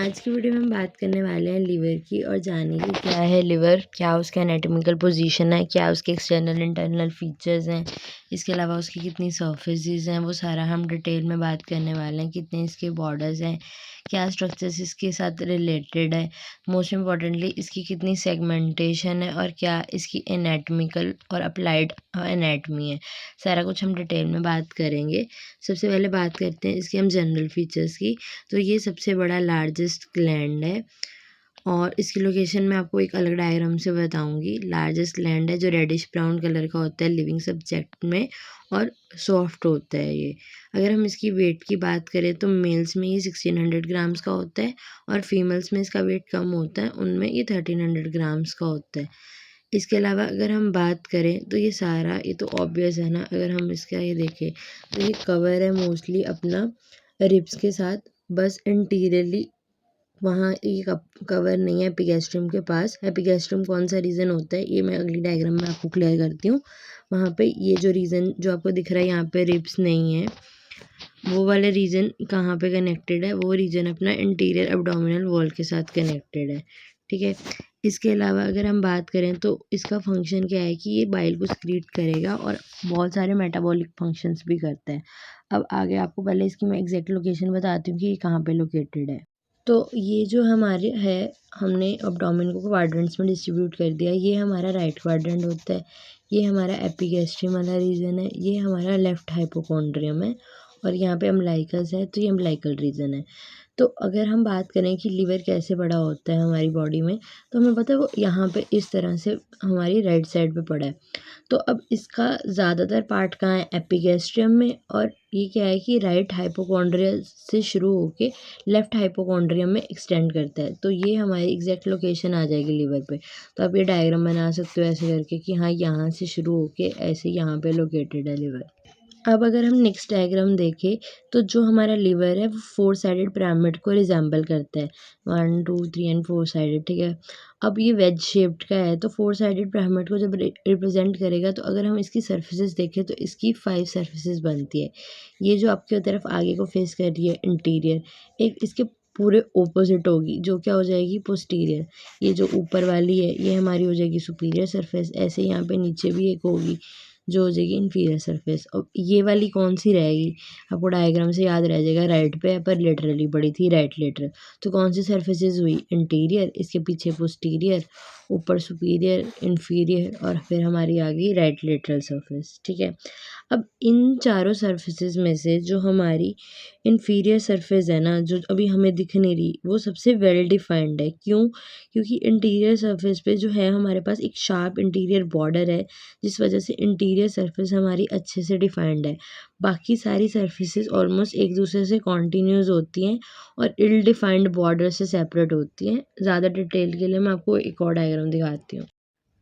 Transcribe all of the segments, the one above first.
आज की वीडियो में हम बात करने वाले हैं लिवर की और जानेंगे क्या है लिवर, क्या उसका एनाटॉमिकल पोजीशन है, क्या उसके एक्सटर्नल इंटरनल फीचर्स हैं, इसके अलावा उसकी कितनी सर्फेसिस हैं, वो सारा हम डिटेल में बात करने वाले हैं। कितने इसके बॉर्डर्स हैं, क्या स्ट्रक्चर्स इसके साथ रिलेटेड है, मोस्ट इम्पॉर्टेंटली इसकी कितनी सेगमेंटेशन है और क्या इसकी एनाटॉमिकल और अप्लाइड एनाटमी है, सारा कुछ हम डिटेल में बात करेंगे। सबसे पहले बात करते हैं इसके हम जनरल फीचर्स की। तो ये सबसे बड़ा लार्जेस्ट ग्लैंड है और इसकी लोकेशन मैं आपको एक अलग डायग्राम से बताऊंगी। लार्जेस्ट ग्लैंड है जो रेडिश ब्राउन कलर का होता है लिविंग सब्जेक्ट में और सॉफ्ट होता है ये। अगर हम इसकी वेट की बात करें तो मेल्स में ये 1600 ग्राम्स का होता है और फीमेल्स में इसका वेट कम होता है, उनमें ये 1300 ग्राम्स का होता है। इसके अलावा अगर हम बात करें तो ये सारा, ये तो ऑब्वियस है ना, अगर हम इसका ये देखें तो ये कवर है मोस्टली अपना रिब्स के साथ, बस इंटीरियरली वहाँ ये कवर नहीं है एपिगैस्ट्रियम के पास। एपिगैस्ट्रियम कौन सा रीजन होता है ये मैं अगली डायग्राम में आपको क्लियर करती हूँ। वहाँ पे ये जो रीजन जो आपको दिख रहा है यहाँ पे रिब्स नहीं है, वो वाला रीजन कहाँ पे कनेक्टेड है, वो रीजन अपना इंटीरियर एब्डोमिनल वॉल के साथ कनेक्टेड है। ठीक है, इसके अलावा अगर हम बात करें तो इसका फंक्शन क्या है कि ये बाइल को सक्रीट करेगा और बहुत सारे मेटाबॉलिक फंक्शंस भी करता है। अब आगे आपको पहले इसकी मैं एग्जैक्ट लोकेशन बताती हूँ कि ये कहाँ पे लोकेटेड है। तो ये जो हमारे है, हमने एब्डोमेन को क्वाड्रेंट्स में डिस्ट्रीब्यूट कर दिया। ये हमारा राइट क्वाड्रेंट होता है, ये हमारा एपिगैस्ट्रियम वाला रीजन है, ये हमारा लेफ्ट हाइपोकॉन्ड्रियम है और यहाँ पे अम्बिलिकस है तो ये अम्बिलिकल रीजन है। तो अगर हम बात करें कि लीवर कैसे बड़ा होता है हमारी बॉडी में, तो हमें पता है वो यहाँ पे इस तरह से हमारी राइट साइड पे पड़ा है। तो अब इसका ज़्यादातर पार्ट कहाँ है, एपिगैस्ट्रियम में, और ये क्या है कि राइट हाइपोकॉन्ड्रिया से शुरू होके लेफ्ट हाइपोकॉन्ड्रियम में एक्सटेंड करता है। तो ये हमारी एग्जैक्ट लोकेशन आ जाएगी लीवर पे। तो आप ये डायग्राम बना सकते हो ऐसे करके कि हाँ यहाँ से शुरू होके ऐसे यहाँ पे लोकेटेड है लीवर। अब अगर हम नेक्स्ट डायग्राम देखें तो जो हमारा लिवर है वो 4 साइडेड पिरामिड को रिजेंबल करता है, 1 2 3 एंड 4 साइडेड। ठीक है, अब ये वेज शेप्ड का है तो 4 साइडेड पिरामिड को जब रिप्रेजेंट करेगा तो अगर हम इसकी सर्फेसिस देखें तो इसकी 5 सर्फेसिस बनती है। ये जो आपकी तरफ आगे को फेस कर रही है इंटीरियर, एक इसके पूरे ओपोजिट होगी जो क्या हो जाएगी, पोस्टीरियर। ये जो ऊपर वाली है ये हमारी हो जाएगी सुपीरियर सरफेस। ऐसे यहाँ पे नीचे भी एक होगी जो हो जाएगी इन्फीरियर सरफेस। और ये वाली कौन सी रहेगी, आपको डायग्राम से याद रह जाएगा, राइट पे है पर लेटरली पड़ी थी, राइट लेटरल। तो कौन सी सर्फेसेस हुई, इंटीरियर, इसके पीछे पोस्टीरियर, ऊपर सुपीरियर, इन्फीरियर और फिर हमारी आ गई राइट लेटरल सरफेस। ठीक है, अब इन चारों सर्फेसेस में से जो हमारी इन्फीरियर सरफेस है ना, जो अभी हमें दिख नहीं रही, वो सबसे वेल डिफाइंड है। क्यों? क्योंकि इंटीरियर सरफेस पे जो है हमारे पास एक शार्प इंटीरियर बॉर्डर है, जिस वजह से इंटीरियर सरफेस हमारी अच्छे से डिफाइंड है। बाकी सारी सरफेसेस ऑलमोस्ट एक दूसरे से कॉन्टीन्यूस होती हैं और इल डिफाइंड बॉर्डर से सेपरेट होती हैं। ज़्यादा डिटेल के लिए मैं आपको एक और डायग्राम दिखाती हूँ।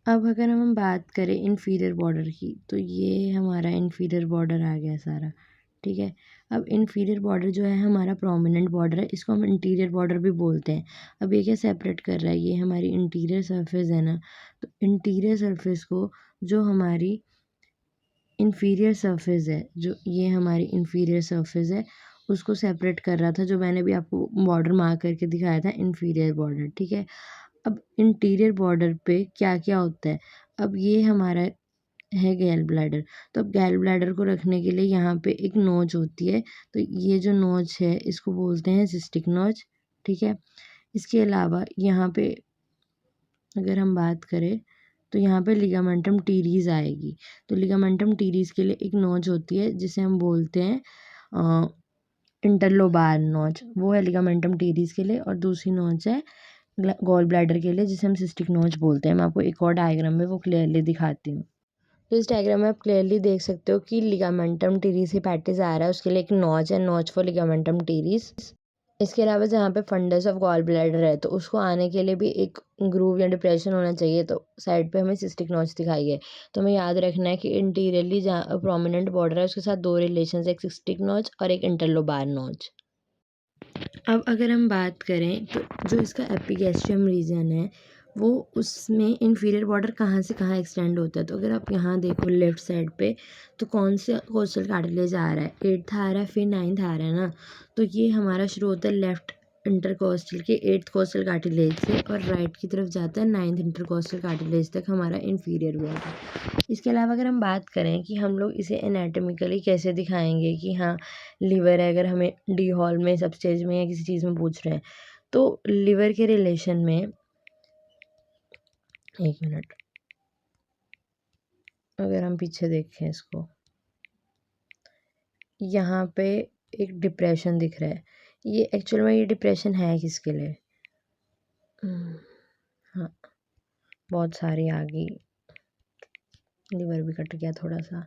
अब अगर हम बात करें इन्फीरियर बॉर्डर की तो ये हमारा इन्फीरियर बॉर्डर आ गया सारा। ठीक है, अब इन्फीरियर बॉर्डर जो है हमारा प्रोमिनेंट बॉर्डर है, इसको हम इंटीरियर बॉर्डर भी बोलते हैं। अब ये क्या सेपरेट कर रहा है, ये हमारी इंटीरियर सरफेस है ना, तो इंटीरियर सरफेस को जो हमारी इन्फीरियर सरफेस है, जो ये हमारी इन्फीरियर सरफेस है, उसको सेपरेट कर रहा था, जो मैंने भी आपको बॉर्डर मार्क करके दिखाया था, इन्फीरियर बॉर्डर। ठीक है, अब इंटीरियर बॉर्डर पे क्या क्या होता है, अब ये हमारा है गैल ब्लैडर। तो अब गैल ब्लैडर को रखने के लिए यहाँ पे एक नोच होती है, तो ये जो नोच है इसको बोलते हैं सिस्टिक नोच। ठीक है, इसके अलावा यहाँ पे अगर हम बात करें तो यहाँ पे लिगामेंटम टीरीज आएगी। तो लिगामेंटम टीरीज के लिए एक नोच होती है जिसे हम बोलते हैं इंटरलोबार नोच, वो है लिगामेंटम टीरीज के लिए, और दूसरी नोच है गॉल ब्लैडर के लिए जिसे हम सिस्टिक नोच बोलते हैं। मैं आपको एक और डायग्राम में वो क्लियरली दिखाती हूँ। तो इस डायग्राम में आप क्लियरली देख सकते हो कि लिगामेंटम टीरीज हेपेटिस आ रहा है, उसके लिए एक नॉच है, नॉच फॉर लिगामेंटम टीरीज। इसके अलावा जहाँ पे फंडस ऑफ गॉल ब्लैडर है तो उसको आने के लिए भी एक ग्रूव या डिप्रेशन होना चाहिए, तो साइड पे हमें सिस्टिक नॉच दिखाई है। तो हमें याद रखना है कि इंटीरियरली जहाँ प्रोमिनेंट बॉर्डर है उसके साथ दो रिलेशन है, एक सिस्टिक नॉच और एक इंटरलोबार नॉच। अब अगर हम बात करें तो जो इसका एपिगैस्ट्रियम रीजन है वो, उसमें इन्फीरियर बॉर्डर कहाँ से कहाँ एक्सटेंड होता है। तो अगर आप यहाँ देखो लेफ्ट साइड पे तो कौन सा कोस्टल कार्टिलेज आ रहा है, 8th आ रहा है, फिर 9th आ रहा है ना। तो ये हमारा शुरू होता है लेफ्ट इंटरकोस्टल के 8th कोस्टल कार्टिलेज से और राइट की तरफ जाता है 9th इंटरकोस्टल कार्टिलेज तक हमारा इन्फीरियर वेन है। इसके अलावा अगर हम बात करें कि हम लोग इसे एनाटॉमिकली कैसे दिखाएंगे कि हाँ लीवर है, अगर हमें डी हॉल में सब स्टेज में या किसी चीज़ में पूछ रहे हैं तो लीवर के रिलेशन में, एक मिनट, अगर हम पीछे देखें इसको, यहाँ पे एक डिप्रेशन दिख रहा है। ये एक्चुअल में ये डिप्रेशन है किसके लिए? हाँ, बहुत सारी आ गई, लीवर भी कट गया थोड़ा सा।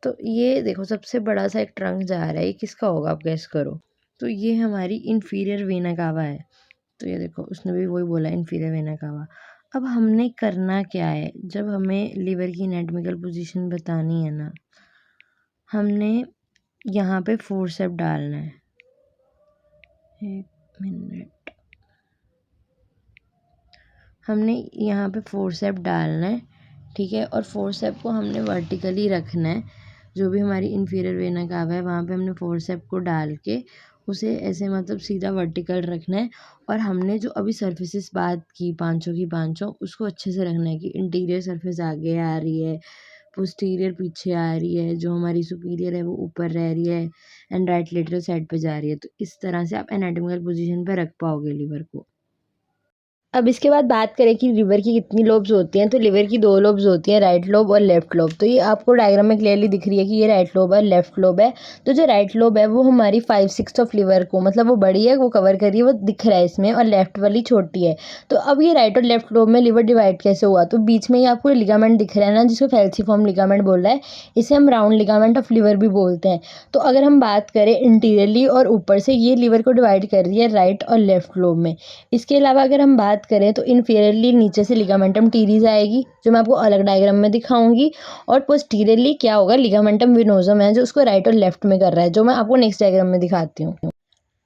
तो ये देखो सबसे बड़ा सा एक ट्रंक जा रहा है, ये किसका होगा आप गैस करो। तो ये हमारी इन्फीरियर वेना कावा है। तो ये देखो उसने भी वही बोला, इन्फीरियर वेना कावा। अब हमने करना क्या है, जब हमें लीवर की एनाटॉमिकल पोजीशन बतानी है ना, हमने यहाँ पे फोर्सेप डालना है। एक मिनट, हमने यहाँ पे फोर्सेप डालना है, ठीक है। और फोर्सेप को हमने वर्टिकली रखना है, जो भी हमारी इन्फीरियर वेना कावा है वहाँ पे हमने फोर्सेप को डाल के उसे ऐसे मतलब सीधा वर्टिकल रखना है। और हमने जो अभी सर्फेसिस बात की पांचों की पांचों, उसको अच्छे से रखना है कि इंटीरियर सर्फेस आगे आ रही है, पोस्टीरियर पीछे आ रही है, जो हमारी सुपीरियर है वो ऊपर रह रही है, एंड राइट लेटरल साइड पे जा रही है। तो इस तरह से आप एनाटॉमिकल पोजीशन पे रख पाओगे लीवर को। अब इसके बाद बात करें कि लिवर की कितनी लोब्स होती हैं, तो लिवर की 2 लोब्स होती हैं, राइट लोब और लेफ्ट लोब। तो ये आपको डायग्राम में क्लियरली दिख रही है कि ये राइट लोब है, लेफ्ट लोब है। तो जो राइट लोब है वो हमारी 5/6 ऑफ लिवर को, मतलब वो बड़ी है, वो कवर कर रही है, वो दिख रहा है इसमें, और लेफ्ट वाली छोटी है। तो अब ये राइट और लेफ्ट लोब में लिवर डिवाइड कैसे हुआ, तो बीच में ये आपको लिगामेंट दिख रहा है ना, जिसको फैल्सीफॉर्म लिगामेंट बोल रहा है, इसे हम राउंड लिगामेंट ऑफ लिवर भी बोलते हैं। तो अगर हम बात करें इंटीरियरली और ऊपर से, ये लिवर को डिवाइड कर रही है राइट और लेफ्ट लोब में। इसके अलावा अगर हम बात करें तो इन्फीरियरली नीचे से लिगामेंटम टीरीज आएगी, जो मैं आपको अलग डायग्राम में दिखाऊंगी। और पोस्टीरियरली क्या होगा, लिगामेंटम विनोजम है जो उसको राइट और लेफ्ट में कर रहा है, जो मैं आपको नेक्स्ट डायग्राम में दिखाती हूँ।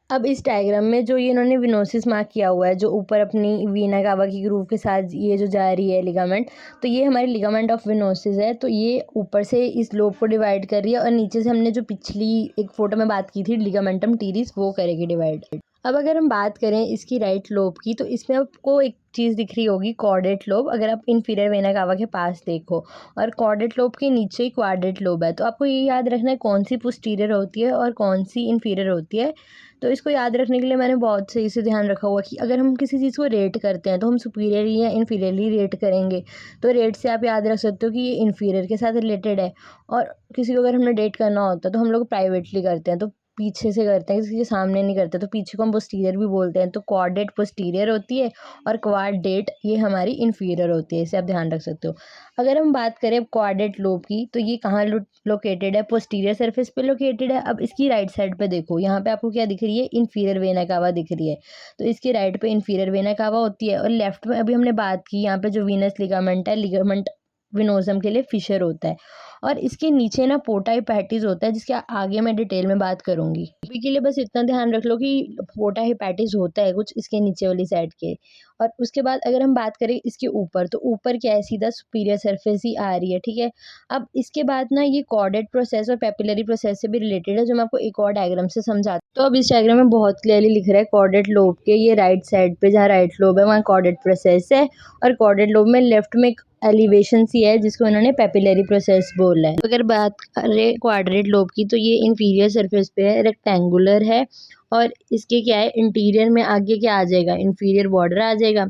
अब इस डायग्राम में जो ये इन्होंने विनोसिस मार्क किया हुआ है, जो ऊपर अपनी वीना कावा की ग्रूव के साथ ये जो जा रही है लिगामेंट, तो ये हमारी लिगामेंट ऑफ विनोसिस है। तो ये ऊपर से इस लोब को डिवाइड कर रही है, और नीचे से हमने जो पिछली एक फोटो में बात की थी लिगामेंटम टीरिस, वो करेगी डिवाइड। अब अगर हम बात करें इसकी राइट लोब की, तो इसमें आपको एक चीज़ दिख रही होगी, कॉर्डेट लोब। अगर आप इन्फीरियर वेना कावा के पास देखो, और कॉर्डेट लोब के नीचे ही क्वाड्रेट लोब है। तो आपको ये याद रखना है कौन सी पोस्टीरियर होती है और कौन सी इन्फीरियर होती है। तो इसको याद रखने के लिए मैंने बहुत सही से ध्यान रखा हुआ कि अगर हम किसी चीज़ को रेट करते हैं तो हम सुपीरियरली या इन्फीरियरली रेट करेंगे। तो रेट से आप याद रख सकते हो कि ये इन्फीरियर के साथ रिलेटेड है। और किसी को अगर हमने डेट करना होता है तो हम लोग प्राइवेटली करते हैं, तो पीछे से करते हैं, किसी के सामने नहीं करते, तो पीछे को हम पोस्टीरियर भी बोलते हैं। तो क्वाड डेट पोस्टीरियर होती है और क्वाड डेट ये हमारी इन्फीरियर होती है, इसे आप ध्यान रख सकते हो। अगर हम बात करें अब क्वाड्रेट लोब की, तो ये कहाँ लोकेटेड है, पोस्टीरियर सरफेस पे लोकेटेड है। अब इसकी राइट साइड पे देखो, यहाँ पे आपको क्या दिख रही है, इन्फीरियर वेना कावा दिख रही है। तो इसके राइट पे इन्फीरियर वेना कावा होती है, और लेफ्ट में अभी हमने बात की यहाँ पे जो वीनस लिगामेंट है, लिगामेंट विनोजम के लिए फिशर होता है। और इसके नीचे ना पोर्टा हेपेटिस होता है, जिसके आगे मैं डिटेल में बात करूंगी। अभी के लिए बस इतना ध्यान रख लो कि पोर्टा हेपेटिस होता है कुछ इसके नीचे वाली साइड के। और उसके बाद अगर हम बात करें इसके ऊपर, तो ऊपर क्या है, सीधा सुपीरियर सरफेस ही आ रही है, ठीक है। अब इसके बाद ना ये कॉर्डेट प्रोसेस और पेपिलरी प्रोसेस से भी रिलेटेड है, जो मैं आपको एक और डायग्राम से समझाती हूँ। तो अब इस डायग्राम में बहुत क्लियरली लिख रहा है कॉर्डेट लोब के ये राइट साइड पे, जहाँ राइट लोब है वहाँ कॉर्डेट प्रोसेस है, और कॉर्डेट लोब में लेफ्ट में एलिवेशन सी है जिसको इन्होंने पेपिलरी प्रोसेस बोला है। अगर बात करें क्वाड्रेट लोब की, तो ये इंफीरियर सरफेस पे है, रेक्टेंगुलर है, और इसके क्या है, इंटीरियर में आगे क्या आ जाएगा, इंफीरियर बॉर्डर आ जाएगा।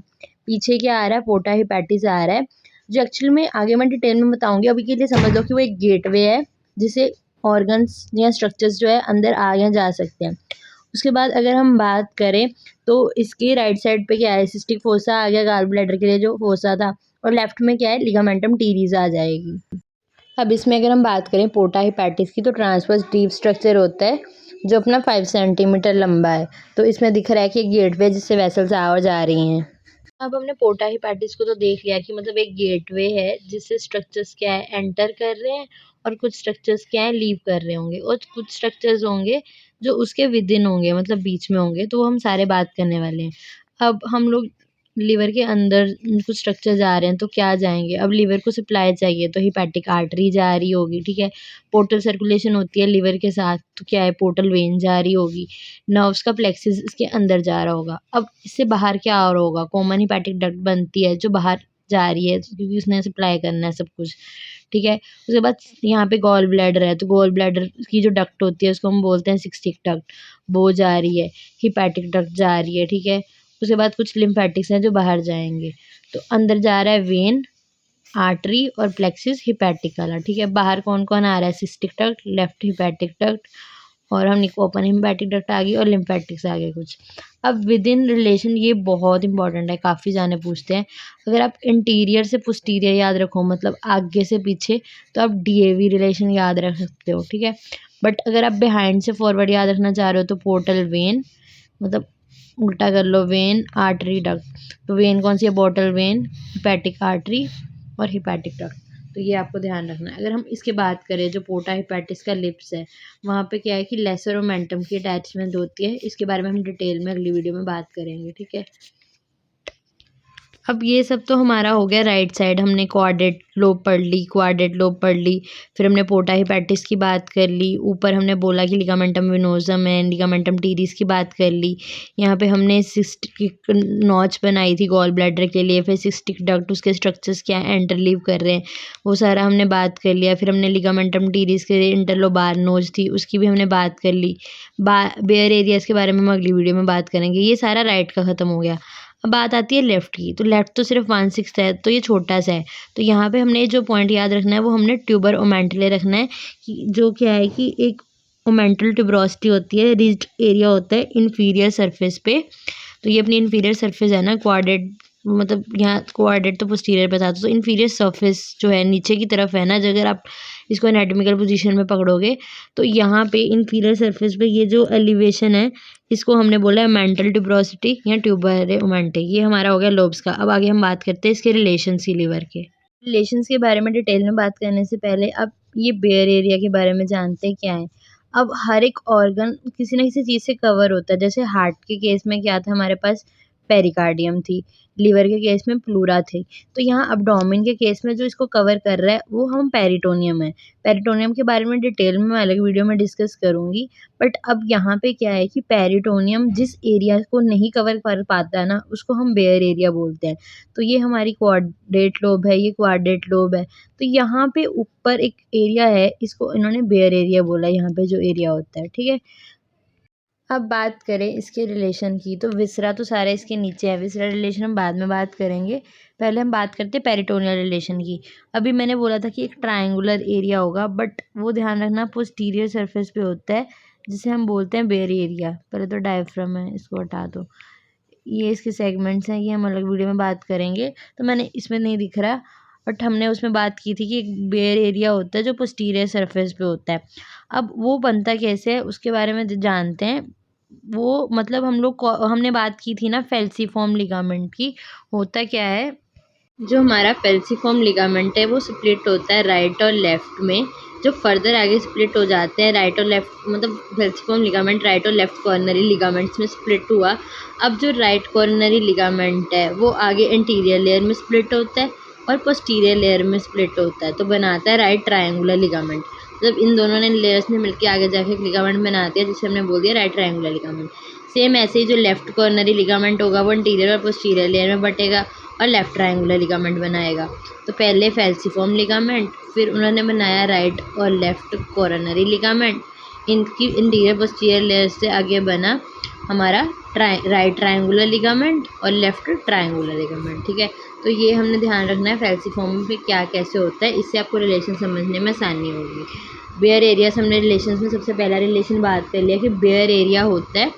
पीछे क्या आ रहा है, पोर्टा हेपेटिस आ रहा है, जो एक्चुअल में आगे मैं डिटेल में बताऊंगी। अभी के लिए समझ लो कि वो एक गेटवे है जिसे ऑर्गन्स या स्ट्रक्चर्स जो है अंदर आ या जा सकते हैं। उसके बाद अगर हम बात करें तो इसके राइट साइड पे क्या है, सिस्टिक फोसा आ गया, गाल ब्लैडर के लिए जो फोसा था, और लेफ्ट में क्या है, लिगामेंटम टीरीज आ जाएगी। अब इसमें अगर हम बात करें पोर्टा हेपेटिस की, तो ट्रांसवर्स डीप स्ट्रक्चर होता है जो अपना 5 सेंटीमीटर लंबा है। तो इसमें दिख रहा है कि गेटवे जिससे वेसल्स आ और जा रही हैं। अब हमने पोर्टा हेपेटिस को तो देख लिया कि मतलब एक गेटवे है जिससे स्ट्रक्चर्स क्या है, एंटर कर रहे हैं, और कुछ स्ट्रक्चर्स क्या है, लीव कर रहे होंगे, और कुछ स्ट्रक्चर्स होंगे जो उसके विद इन होंगे, मतलब बीच में होंगे। तो वो हम सारे बात करने वाले हैं। अब हम लोग लिवर के अंदर कुछ स्ट्रक्चर जा रहे हैं तो क्या जाएँगे? अब लिवर को सप्लाई चाहिए तो हेपेटिक आर्टरी जा रही होगी, ठीक है? पोर्टल सर्कुलेशन होती है लिवर के साथ तो क्या है पोर्टल वेन जा रही होगी। नर्व्स का प्लेक्सिस इसके अंदर जा रहा होगा। अब इससे बाहर क्या आ रहा होगा? कॉमन हेपेटिक डक्ट बनती है जो बाहर जा रही है क्योंकि उसने सप्लाई करना है सब कुछ, ठीक है? उसके बाद यहाँ पे गॉल ब्लैडर है तो गॉल ब्लैडर की जो डक्ट होती है उसको हम बोलते हैं सिस्टिक डक्ट, वो जा रही है। हेपेटिक डक्ट जा रही है, ठीक है? उसके बाद कुछ लिम्फेटिक्स हैं जो बाहर जाएँगे। तो अंदर जा रहा है वेन, आर्टरी और प्लेक्सिस हेपेटिक वाला, ठीक है? बाहर कौन-कौन आ रहा है? Cystic duct, left hepatic duct और हमने ओपन हेपेटिक डक्ट आ गई और लिम्फेटिक्स आ गए कुछ। अब विदिन रिलेशन ये बहुत इंपॉर्टेंट है, काफ़ी जाने पूछते हैं। अगर आप इंटीरियर से पोस्टीरियर याद रखो मतलब आगे से पीछे तो आप डीएवी रिलेशन याद रख सकते हो, ठीक है? बट अगर आप बिहाइंड से फॉरवर्ड याद रखना चाह रहे हो तो पोर्टल वेन मतलब उल्टा कर लो वेन आर्टरी डक्ट। तो वेन कौन सी है? पोर्टल वेन, हेपेटिक आर्टरी और हेपेटिक डक्ट। तो ये आपको ध्यान रखना है। अगर हम इसके बात करें जो पोर्टा हेपेटिस का लिप्स है वहाँ पे क्या है कि लेसर ओमेंटम की अटैचमेंट होती है। इसके बारे में हम डिटेल में अगली वीडियो में बात करेंगे, ठीक है? अब ये सब तो हमारा हो गया राइट साइड, हमने क्वाड्रेट लोब पढ़ ली, क्वाड्रेट लोब पढ़ ली, फिर हमने पोर्टा हेपेटिस की बात कर ली, ऊपर हमने बोला कि लिगामेंटम वेनोसम है, लिगामेंटम टीरिस की बात कर ली। यहाँ पे हमने सिस्टिक नॉच बनाई थी गॉल ब्लैडर के लिए, फिर सिस्टिक डक्ट उसके स्ट्रक्चर्स क्या इंटरलीव कर रहे हैं वो सारा हमने बात कर लिया। फिर हमने लिगामेंटम टीरिस के इंटरलोबार नोज थी उसकी भी हमने बात कर ली। बेयर एरियाज के बारे में हम अगली वीडियो में बात करेंगे। ये सारा राइट का ख़त्म हो गया। अब बात आती है लेफ़्ट की, तो लेफ़्ट तो सिर्फ 1/6 है तो ये छोटा-सा है। तो यहाँ पे हमने जो पॉइंट याद रखना है वो हमने ट्यूबर ओमेंटले रखना है कि जो क्या है कि एक ओमेंटल ट्यूबरोसिटी होती है, रिज्ड एरिया होता है इंफीरियर सरफेस पे। तो ये अपनी इंफीरियर सरफेस है ना क्वाड्रेट मतलब यहाँ क्वाड्रेट तो पोस्टीरियर पे था तो इंफीरियर सरफेस जो है नीचे की तरफ है ना जो अगर आप इसको एनाटॉमिकल पोजीशन में पकड़ोगे तो यहाँ पे इंफीरियर सरफेस पे ये जो एलिवेशन है इसको हमने बोला है मेंटल ट्यूबरोसिटी या ट्यूबर ओमेंटे। ये हमारा हो गया लोब्स का। अब आगे हम बात करते हैं इसके रिलेशंस की लिवर के। रिलेशंस के बारे में डिटेल में बात करने से पहले अब ये बेयर एरिया के बारे में जानते हैं क्या है। अब हर एक ऑर्गन किसी न किसी चीज़ से कवर होता है। जैसे हार्ट के केस में क्या था हमारे पास पेरिकार्डियम थी, लिवर के केस में प्लूरा थी। तो यहाँ एब्डोमेन के केस में जो इसको कवर कर रहा है वो हम पेरिटोनियम है। पेरिटोनियम के बारे में डिटेल में मैं अलग वीडियो में डिस्कस करूँगी। बट अब यहाँ पे क्या है कि पेरिटोनियम जिस एरिया को नहीं कवर कर पाता है ना उसको हम बेयर एरिया बोलते हैं। तो ये हमारी क्वाड्रेट लोब है, ये क्वाड्रेट लोब है। तो यहाँ पे ऊपर एक एरिया है इसको इन्होंने बेयर एरिया बोला यहाँ पे जो एरिया होता है, ठीक है? अब बात करें इसके रिलेशन की तो विसरा तो सारे इसके नीचे है, विसरा रिलेशन हम बाद में बात करेंगे। पहले हम बात करते हैं पेरिटोनियल रिलेशन की। अभी मैंने बोला था कि एक ट्रायंगुलर एरिया होगा बट वो ध्यान रखना पोस्टीरियर सरफेस पे होता है जिसे हम बोलते हैं बेयर एरिया। पहले तो डायफ्राम है इसको हटा दो। ये इसके सेगमेंट्स हैं, ये हम अलग वीडियो में बात करेंगे। तो मैंने इसमें नहीं दिख रहा बट हमने उसमें बात की थी कि एक बेयर एरिया होता है जो पोस्टीरियर सरफेस पे होता है। अब वो बनता कैसे है उसके बारे में जानते हैं। वो मतलब हमने बात की थी ना फेल्सीफॉर्म लिगामेंट की। होता क्या है जो हमारा फेल्सीफॉर्म लिगामेंट है वो स्प्लिट होता है राइट और लेफ्ट में। जो फर्दर आगे स्प्लिट हो जाते हैं राइट और लेफ्ट मतलब फेल्सीफॉर्म लिगामेंट राइट और लेफ्ट कॉर्नरी लिगामेंट्स में स्प्लिट हुआ। अब जो राइट कॉर्नरी लिगामेंट है वो आगे इंटीरियर लेयर में स्प्लिट होता है और पोस्टीरियर लेयर में स्प्लिट होता है तो बनाता है राइट ट्रायंगुलर लिगामेंट। मतलब इन दोनों ने लेयर्स ने मिलकर आगे जाके एक लिगामेंट बना दिया जिसे हमने बोल दिया राइट ट्रायंगुलर लिगामेंट। सेम ऐसे ही जो लेफ्ट कॉर्नरी लिगामेंट होगा वो इंटीरियर और पोस्टीरियर लेयर में बटेगा और लेफ्ट ट्रायंगुलर लिगामेंट बनाएगा। तो पहले फेल्सीफॉर्म लिगामेंट फिर उन्होंने बनाया राइट और लेफ्ट कॉर्नरी लिगामेंट। इनकी इंटीरियर पोस्टीरियर लेयर से आगे बना हमारा राइट ट्रायंगुलर लिगामेंट और लेफ्ट ट्रायंगुलर लिगामेंट, ठीक है? तो ये हमने ध्यान रखना है फेल्सीफॉर्म में क्या कैसे होता है, इससे आपको रिलेशन समझने में आसानी होगी। बेयर एरिया हमने रिलेशन में सबसे पहला रिलेशन बात कर लिया कि बेयर एरिया होता है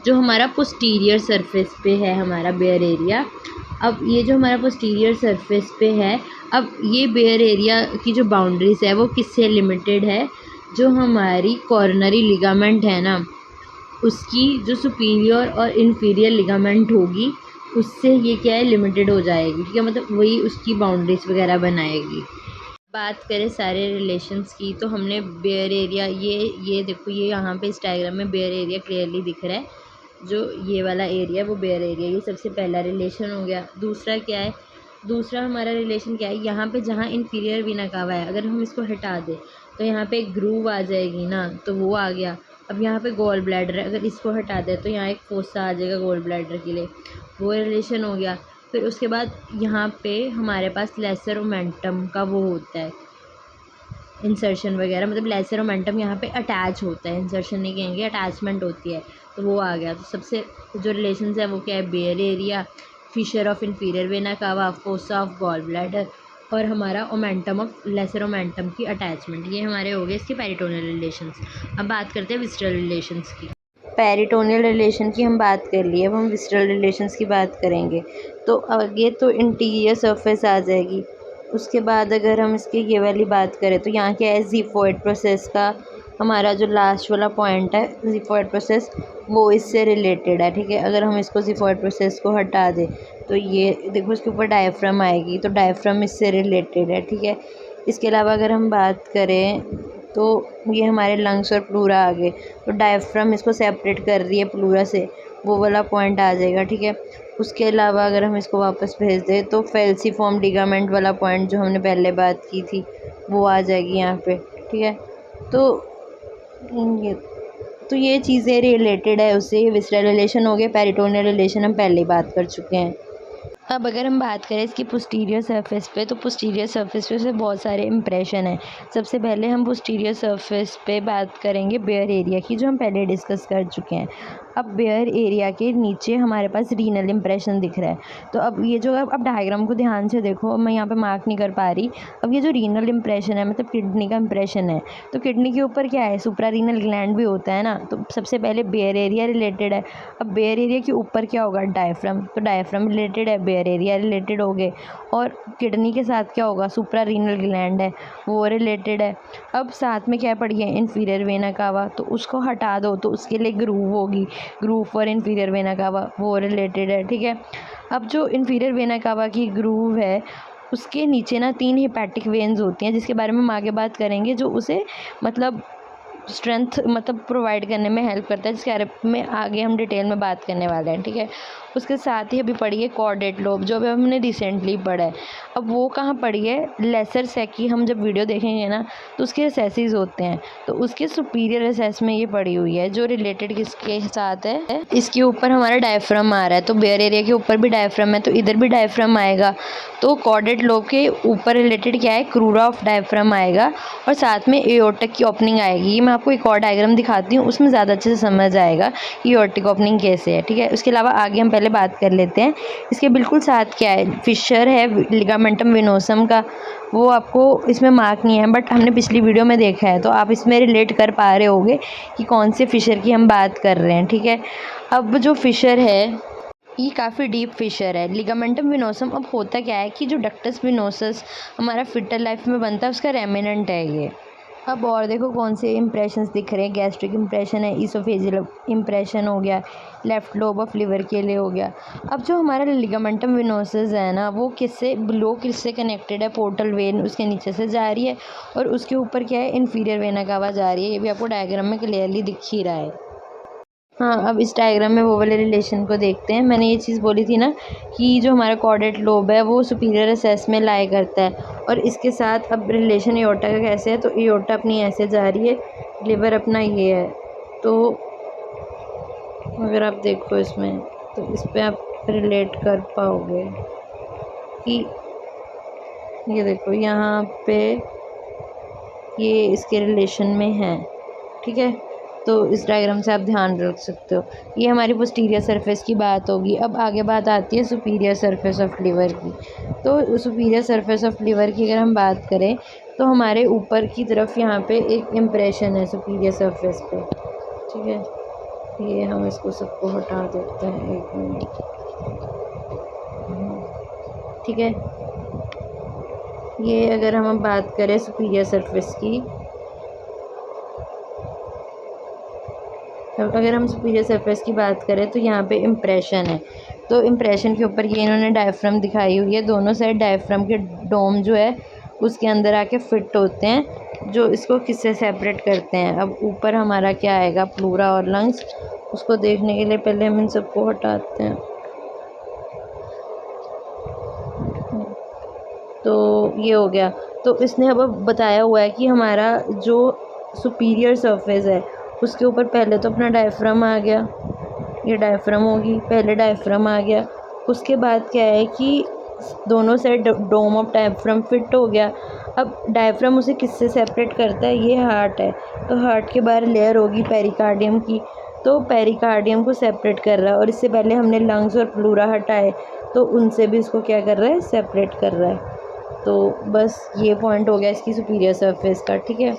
जो हमारा पोस्टीरियर सरफेस पे है हमारा बेयर एरिया। अब ये जो हमारा पोस्टीरियर सरफेस पे है अब ये बेयर एरिया की जो बाउंड्रीज है वो किससे लिमिटेड है? जो हमारी कॉर्नरी लिगामेंट है ना उसकी जो सुपीरियर और इन्फीरियर लिगामेंट होगी उससे ये क्या है लिमिटेड हो जाएगी, ठीक है? मतलब वही उसकी बाउंड्रीज वगैरह बनाएगी। बात करें सारे रिलेशंस की तो हमने बेयर एरिया ये देखो ये यहाँ पे इस डायग्राम में बेयर एरिया क्लियरली दिख रहा है। जो ये वाला एरिया वो बेयर एरिया, ये सबसे पहला रिलेशन हो गया। दूसरा क्या है, दूसरा हमारा रिलेशन क्या है, यहाँ पे जहाँ इन्फीरियर वीना कावा है अगर हम इसको हटा दें तो यहाँ पे एक ग्रूव आ जाएगी ना, तो वो आ गया। अब यहाँ पे गॉल ब्लैडर है, अगर इसको हटा दें तो यहाँ एक फोसा आ जाएगा गॉल ब्लैडर के लिए, वो रिलेशन हो गया। फिर उसके बाद यहाँ पे हमारे पास लेसर ओमेंटम का वो होता है इंसर्शन वगैरह, मतलब लेसर ओमेंटम यहाँ पे अटैच होता है, इंसर्शन नहीं कहेंगे, अटैचमेंट होती है, तो वो आ गया। तो सबसे जो रिलेशंस है वो क्या है, bare area, fissure of inferior vena cava, fossa of gall bladder और हमारा ओमेंटम ऑफ लेसर ओमेंटम की अटैचमेंट, ये हमारे हो गए इसके पेरिटोनियल रिलेशंस। अब बात करते हैं विस्टरल रिलेशंस की। पेरिटोनियल रिलेशन की हम बात कर लिए, अब हम विस्टरल रिलेशंस की बात करेंगे। तो आगे तो इंटीरियर सरफेस आ जाएगी। उसके बाद अगर हम इसकी ये वाली बात करें तो यहाँ क्या है, ज़िफॉइड प्रोसेस का हमारा जो लास्ट वाला पॉइंट है, ज़िफॉइड प्रोसेस, वो इससे रिलेटेड है, ठीक है। अगर हम इसको ज़िफॉइड प्रोसेस को हटा दें तो ये देखो इसके ऊपर डायफ्राम आएगी, तो डायफ्राम इससे रिलेटेड है, ठीक है। इसके अलावा अगर हम बात करें तो ये हमारे लंग्स और प्लूरा आ गए, तो डायफ्राम इसको सेपरेट कर रही है प्लूरा से, वो वाला पॉइंट आ जाएगा, ठीक है। उसके अलावा अगर हम इसको वापस भेज दें तो फेल्सीफॉर्म लिगामेंट वाला पॉइंट जो हमने पहले बात की थी वो आ जाएगी यहाँ पे, ठीक है। तो ये ये चीज़ें रिलेटेड है उससे, विसरल रिलेशन हो गए, पेरिटोनियल रिलेशन हम पहले ही बात कर चुके हैं। अब अगर हम बात करें इसकी पोस्टीरियर सरफेस पे, तो पोस्टीरियर सरफेस पे से बहुत सारे इंप्रेशन हैं। सबसे पहले हम पोस्टीरियर सरफेस पे बात करेंगे बेयर एरिया की, जो हम पहले डिस्कस कर चुके हैं। अब बेयर एरिया के नीचे हमारे पास रीनल इंप्रेशन दिख रहा है। तो अब ये जो, अब डायग्राम को ध्यान से देखो, मैं यहाँ पे मार्क नहीं कर पा रही। अब ये जो रीनल इंप्रेशन है मतलब किडनी का इंप्रेशन है, तो किडनी के ऊपर क्या है, सुप्रा रीनल ग्लैंड भी होता है ना, तो सबसे पहले बेयर एरिया रिलेटेड है। अब बेयर एरिया के ऊपर क्या होगा, डायफ्राम, तो डायफ्राम रिलेटेड है, बेयर एरिया रिलेटेड हो गए। और किडनी के साथ क्या होगा, सुप्रा रीनल ग्लैंड है, वो रिलेटेड है। अब साथ में क्या पड़ी है, इन्फीरियर वेना कावा, तो उसको हटा दो तो उसके लिए ग्रूव होगी, ग्रूव फॉर इन्फीरियर वेना कावा, वो रिलेटेड है, ठीक है। अब जो इन्फीरियर वेना कावा की ग्रूव है उसके नीचे ना 3 हिपैटिक वेन्स होती हैं, जिसके बारे में हम आगे बात करेंगे, जो उसे मतलब स्ट्रेंथ मतलब प्रोवाइड करने में हेल्प करता है, जिसके बारे में आगे हम डिटेल में बात करने वाले हैं, ठीक है। उसके साथ ही अभी पढ़ी है कॉर्डेट लोब, जो अभी हमने रिसेंटली पढ़ा है। अब वो कहाँ पढ़ी है, लेसर सेक की हम जब वीडियो देखेंगे ना तो उसके रिसेसिस होते हैं, तो उसके सुपीरियर रिसेस में ये पड़ी हुई है, जो रिलेटेड किसके साथ है, इसके ऊपर हमारा डायफ्राम आ रहा है, तो बेयर एरिया के ऊपर भी डायफ्राम है तो इधर भी डायफ्राम आएगा। तो कॉर्डेट लोब के ऊपर रिलेटेड क्या है, क्रूरा ऑफ डायफ्राम आएगा और साथ में एओर्टिक की ओपनिंग आएगी। ये मैं आपको एक और डायग्राम दिखाती हूँ, उसमें ज़्यादा अच्छे से समझ आएगा कि एओर्टिक ओपनिंग कैसे है, ठीक है। उसके अलावा आगे हम पहले बात कर लेते हैं इसके बिल्कुल साथ क्या है, फिशर है लिगामेंटम वेनोसम का, वो आपको इसमें मार्क नहीं है बट हमने पिछली वीडियो में देखा है, तो आप इसमें रिलेट कर पा रहे होगे कि कौन से फिशर की हम बात कर रहे हैं, ठीक है। अब जो फिशर है ये काफ़ी डीप फिशर है, लिगामेंटम वेनोसम। अब होता क्या है कि जो डक्टस वेनोसस हमारा फिटर लाइफ में बनता है उसका रेमिनेंट है ये। अब और देखो कौन से इंप्रेशंस दिख रहे हैं, गैस्ट्रिक इंप्रेशन है, इसोफेजियल इंप्रेशन हो गया, लेफ्ट लोब ऑफ लिवर के लिए हो गया। अब जो हमारा लिगामेंटम वेनोसस है ना, वो किससे बिलो किससे कनेक्टेड है, पोर्टल वेन उसके नीचे से जा रही है और उसके ऊपर क्या है, इन्फीरियर वेना कावा जा रही है। ये भी आपको डायग्राम में क्लियरली दिख ही रहा है। हाँ, अब इस डायग्राम में वो वाले रिलेशन को देखते हैं। मैंने ये चीज़ बोली थी ना कि जो हमारा कॉर्डेट लोब है वो सुपीरियर रिसेस में लाई करता है, और इसके साथ अब रिलेशन एओर्टा का कैसे है, तो एओर्टा अपनी ऐसे जा रही है, लिवर अपना ये है। तो अगर आप देखो इसमें तो इस पर आप रिलेट कर पाओगे कि ये देखो यहाँ पे ये इसके रिलेशन में है, ठीक है। तो इस डायग्राम से आप ध्यान रख सकते हो। ये हमारी पोस्टीरियर सरफेस की बात होगी। अब आगे बात आती है सुपीरियर सरफेस ऑफ लिवर की। तो सुपीरियर सरफेस ऑफ लिवर की अगर हम बात करें तो हमारे ऊपर की तरफ यहाँ पे एक इम्प्रेशन है सुपीरियर सरफेस पे, ठीक है। ये हम इसको सबको हटा देते हैं, एक मिनट, ठीक है। ये अगर हम बात करें सुपीरियर सरफेस की, अगर हम सुपीरियर सरफेस की बात करें तो यहाँ पे इम्प्रेशन है, तो इम्प्रेशन के ऊपर ये इन्होंने डायफ्राम दिखाई हुई है। दोनों साइड डायफ्राम के डोम जो है उसके अंदर आके फिट होते हैं, जो इसको किससे सेपरेट करते हैं। अब ऊपर हमारा क्या आएगा, प्लूरा और लंग्स, उसको देखने के लिए पहले हम इन सबको हटाते हैं। तो ये हो गया। तो इसने अब बताया हुआ है कि हमारा जो सुपीरियर सरफेस है उसके ऊपर पहले तो अपना डायफ्राम आ गया, ये डायफ्राम होगी, पहले डायफ्राम आ गया। उसके बाद क्या है कि दोनों side dome of diaphragm fit हो गया। अब डायफ्राम उसे किससे सेपरेट करता है, ये हार्ट है, तो हार्ट के बाहर लेयर होगी पेरिकार्डियम की, तो पेरिकार्डियम को सेपरेट कर रहा है। और इससे पहले हमने लंग्स और प्लूरा हटाए, तो उनसे भी इसको क्या कर रहा है, सेपरेट कर रहा है। तो बस ये पॉइंट हो गया इसकी सुपीरियर सरफेस का, ठीक है।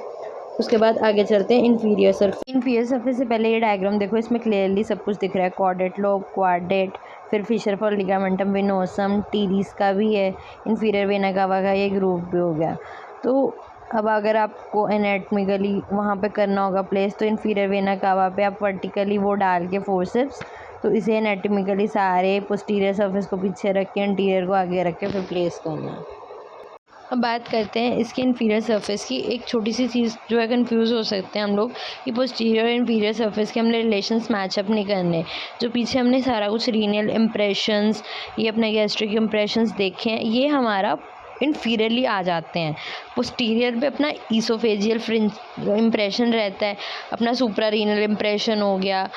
उसके बाद आगे चलते हैं इन्फीरियर सरफेस। इन्फीरियर सरफेस से पहले ये डायग्राम देखो, इसमें क्लियरली सब कुछ दिख रहा है, कॉर्डेट लोब, क्वाड्रेट, फिर फिशर फॉर लिगामेंटम वेनोसम, टीरीज का भी है, इन्फीरियर वेना कावा का ये ग्रुप भी हो गया। तो अब अगर आपको एनाटॉमिकली वहाँ पे करना होगा प्लेस, तो इन्फीरियर वेना कावा पे आप वर्टिकली वो डाल के फोर्सेप्स, तो इसे एनाटॉमिकली सारे पोस्टीरियर सरफेस को पीछे रख के इंटीरियर को आगे रख के फिर प्लेस करना है। अब बात करते हैं इसके इन्फीरियर सरफेस की। एक छोटी सी चीज़ जो है कंफ्यूज हो सकते हैं हम लोग कि पोस्टीरियर और इन्फीरियर सरफेस के हमने रिलेशंस मैचअप नहीं करने। जो पीछे हमने सारा कुछ रीनियल इम्प्रेशंस, ये अपने गैस्ट्रिक इम्प्रेशंस देखे हैं, ये हमारा इन्फीरियरली आ जाते हैं। पोस्टीरियर पे अपना ईसोफेजियल फ्रिंज इम्प्रेशन रहता है, अपना सुप्रारीनल इम्प्रेशन हो गया,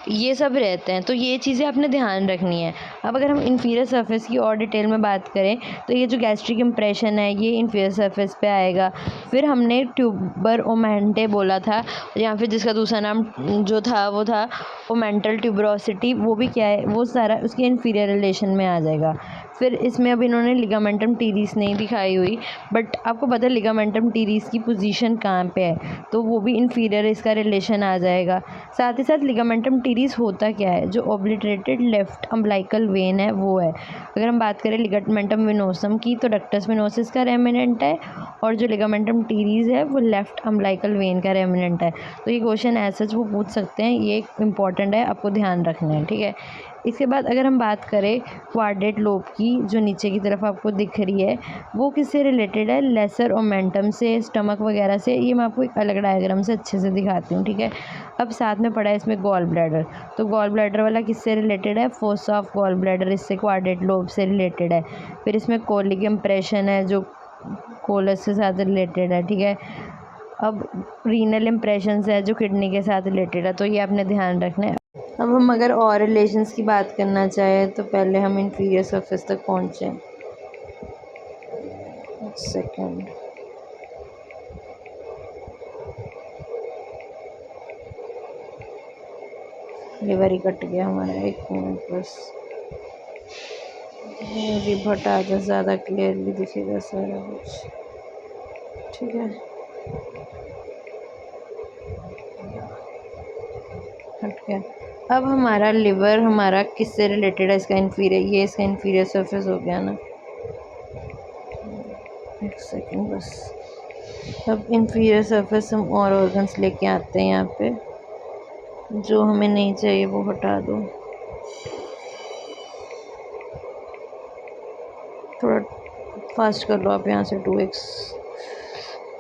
ये सब रहते हैं। तो ये चीज़ें आपने ध्यान रखनी है। अब अगर हम इन्फीरियर सरफेस की और डिटेल में बात करें, तो ये जो गैस्ट्रिक इम्प्रेशन है ये इन्फीरियर सरफेस पे आएगा। फिर हमने ट्यूबर ओमेंटे बोला था, या फिर जिसका दूसरा नाम जो था वो था ओमेंटल ट्यूबरोसिटी, वो भी क्या है, वो सारा उसके इन्फीरियर रिलेशन में आ जाएगा। फिर इसमें अब इन्होंने लिगामेंटम टीरीस नहीं दिखाई हुई, बट आपको पता है लिगामेंटम टीरीस की पोजीशन कहाँ पे है, तो वो भी इन्फीरियर इसका रिलेशन आ जाएगा। साथ ही साथ लिगामेंटम टीरीस होता क्या है, जो ओब्लिटरेटेड लेफ्ट अम्बिलिकल वेन है वो है। अगर हम बात करें लिगामेंटम वेनोसम की, तो डक्टस वेनोसिस का रेमिनेंट है, और जो लिगामेंटम टीरीस है वो लेफ्ट अम्बिलिकल वेन का रेमिनेंट है। तो ये क्वेश्चन ऐसा वो पूछ सकते हैं, ये इंपॉर्टेंट है, आपको ध्यान रखना है, ठीक है। इसके बाद अगर हम बात करें क्वाड्रेट लोब की, जो नीचे की तरफ आपको दिख रही है, वो किससे रिलेटेड है, लेसर ओमेंटम से, स्टमक वगैरह से। ये मैं आपको एक अलग डायग्राम से अच्छे से दिखाती हूँ, ठीक है। अब साथ में पड़ा है इसमें गॉल ब्लैडर, तो गॉल ब्लैडर वाला किससे रिलेटेड है, फोसा ऑफ गॉल ब्लैडर, इससे क्वाड्रेट लोब से रिलेटेड है। फिर इसमें कोलिक इम्प्रेशन है जो कोलस के साथ रिलेटेड है, ठीक है। अब रीनल इम्प्रेशंस है जो किडनी के साथ रिलेटेड है, तो ये आपने ध्यान रखना है। अब हम अगर और रिलेशंस की बात करना चाहें, तो पहले हम इन्फीरियर सरफेस तक पहुँचे। एक सेकेंड, लिवर ही कट गया हमारा, एक मिनट बस, रिब हटा दो, ज़्यादा क्लियरली दिखेगा सारा कुछ, ठीक है। हट गया। अब हमारा लिवर हमारा किससे रिलेटेड है, इसका इन्फीरियर, ये इसका इन्फीरियर सरफेस हो गया ना, एक सेकेंड बस। अब इन्फीरियर सरफेस हम और ऑर्गन्स लेके आते हैं यहाँ पे, जो हमें नहीं चाहिए वो हटा दो, थोड़ा फास्ट कर लो आप यहाँ से 2x।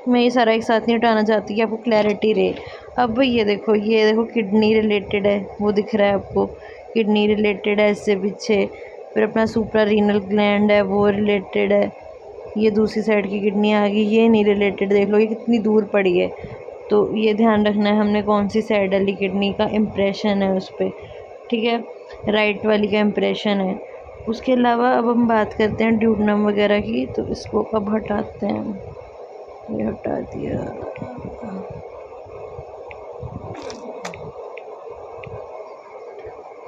मैं ये सारा एक साथ नहीं हटाना चाहती कि आपको क्लैरिटी रहे। अब ये देखो किडनी रिलेटेड है, वो दिख रहा है आपको, किडनी रिलेटेड है इससे पीछे। फिर अपना सुप्रा रीनल ग्लैंड है वो रिलेटेड है, ये दूसरी साइड की किडनी आ गई, ये नहीं रिलेटेड, देख लो ये कितनी दूर पड़ी है। तो ये ध्यान रखना है हमने कौन सी साइड वाली किडनी का इम्प्रेशन है उस पर, ठीक है, राइट वाली का इम्प्रेशन है। उसके अलावा अब हम बात करते हैं ड्यूडनम वगैरह की, तो इसको अब हटाते हैं, ये हटा दिया।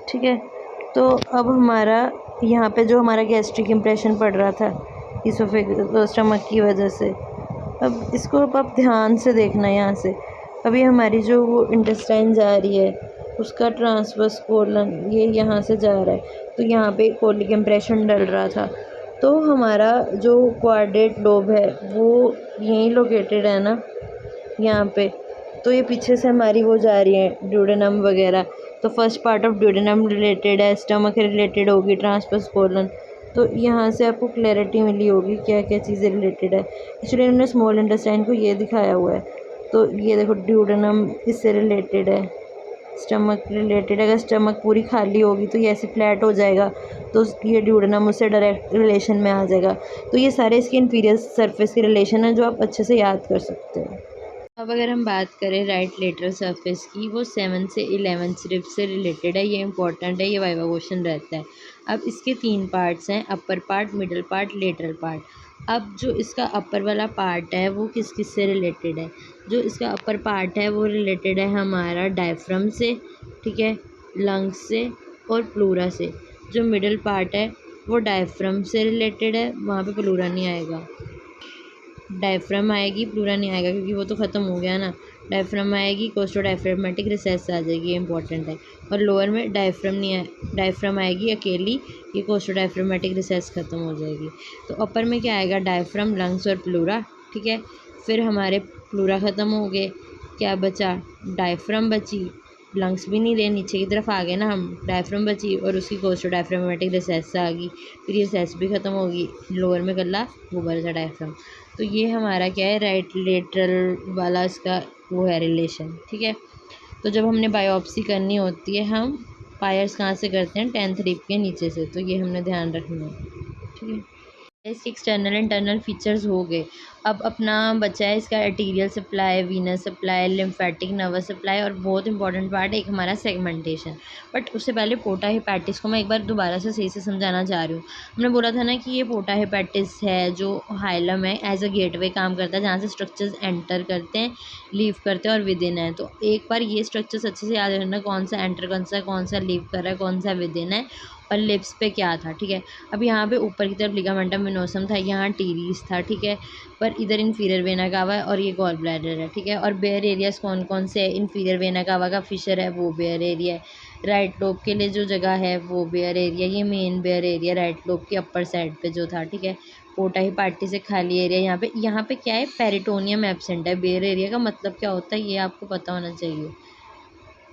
ठीक है, तो अब हमारा यहाँ पे जो हमारा गैस्ट्रिक इम्प्रेशन पड़ रहा था स्टमक की वजह से, अब इसको अब आप ध्यान से देखना यहाँ से। अभी हमारी जो वो इंटेस्टाइन जा रही है, उसका ट्रांसवर्स कोलन ये यहाँ से जा रहा है, तो यहाँ पे कोलिक इम्प्रेशन डल रहा था। तो हमारा जो क्वाड्रेट लोब है वो यहीं लोकेटेड है ना, यहाँ पे। तो ये पीछे से हमारी वो जा रही है ड्यूडेनम वगैरह, तो first part of duodenum related है, स्टमक रिलेटेड होगी, ट्रांसवर्स कोलन। तो यहाँ से आपको क्लैरिटी मिली होगी क्या क्या चीज़ें रिलेटेड है। एक्चुअली इन्होंने स्मॉल इंटेस्टाइन को ये दिखाया हुआ है, तो ये देखो ड्यूडेनम इससे रिलेटेड है, स्टमक रिलेटेड, अगर स्टमक पूरी खाली होगी तो ये ऐसे फ्लैट हो जाएगा, तो ये ड्यूडेनम उससे डायरेक्ट रिलेशन में आ जाएगा। तो ये सारे इसके इन्फीरियर सरफेस के रिलेशन है जो आप अच्छे से याद कर सकते हो। अब अगर हम बात करें राइट लेटरल सरफेस की, वो 7 से 11 रिब से रिलेटेड है। ये इंपॉर्टेंट है, ये वाइवा क्वेश्चन रहता है। अब इसके 3 पार्ट्स हैं, upper part, middle part, lateral part. अब जो इसका अपर वाला पार्ट है वो किस किस से रिलेटेड है? जो इसका अपर पार्ट है वो रिलेटेड है हमारा डायफ्राम से, ठीक है, लंग्स से और प्लूरा से। जो मिडल पार्ट है वो डायफ्राम से रिलेटेड है, वहाँ पे प्लूरा नहीं आएगा। डायफ्राम आएगी, प्लूरा नहीं आएगा क्योंकि वो तो ख़त्म हो गया ना। डायफ्राम आएगी, कोस्टोडायफ्रामेटिक रिसेस आ जाएगी, ये इंपॉर्टेंट है। और लोअर में डायफ्राम नहीं आए, डायफ्राम आएगी अकेली, ये कोस्टोडायफ्रामेटिक रिसेस ख़त्म हो जाएगी। तो अपर में क्या आएगा? डायफ्राम, लंग्स और प्लूरा, ठीक है। फिर हमारे प्लूरा ख़त्म हो गए, क्या बचा? डायफ्राम बची, लंग्स भी नहीं रहे, नीचे की तरफ आ गए ना हम। डायफ्राम बची और उसकी कोस्टोडायफ्रामेटिक रिसेस आ गई, फिर ये रिसेस भी ख़त्म होगी, लोअर में गला वो बचा डायफ्राम। तो ये हमारा क्या है? राइट लेटरल वाला इसका वो है रिलेशन, ठीक है। तो जब हमने बायोप्सी करनी होती है, हम पायर्स कहाँ से करते हैं? 10th रिब के नीचे से, तो ये हमने ध्यान रखना है, ठीक है। इसके एक्सटर्नल इंटरनल फीचर्स हो गए। अब अपना बचा है इसका arterial supply, Venus supply, lymphatic nervous supply और बहुत इंपॉर्टेंट पार्ट एक हमारा सेगमेंटेशन। बट उससे पहले पोर्टा हेपेटिस को मैं एक बार दोबारा से सही से समझाना चाह रही हूँ। हमने बोला था ना कि ये पोर्टा हेपेटिस है जो हाइलम है, एज अ गेटवे काम करता है, जहाँ से स्ट्रक्चर्स एंटर करते हैं, लीव करते हैं और विद इन है। तो एक बार ये स्ट्रक्चर्स अच्छे से याद रखना, कौन सा एंटर कौन सा लीव कर रहा है, कौन सा विद इन है, और लिप्स पे क्या था, ठीक है। अब यहाँ पे ऊपर की तरफ लिगामेंटम विनोसम था, यहाँ टीरीज था, ठीक है। पर इधर इन्फीरियर वेना कावा है और ये गॉल ब्लैडर है, ठीक है। और बेयर एरियाज कौन कौन से है? इन्फीरियर वेना कावा का फिशर है, वो बेयर एरिया है। राइट लोब के लिए जो जगह है वो बेयर एरिया, ये main bare area right lobe की अपर साइड पे जो था, ठीक है। पोर्टा हेपेटिस से खाली एरिया यहाँ पे क्या है? पेरिटोनियम एब्सेंट है। बेयर एरिया का मतलब क्या होता है ये आपको पता होना चाहिए,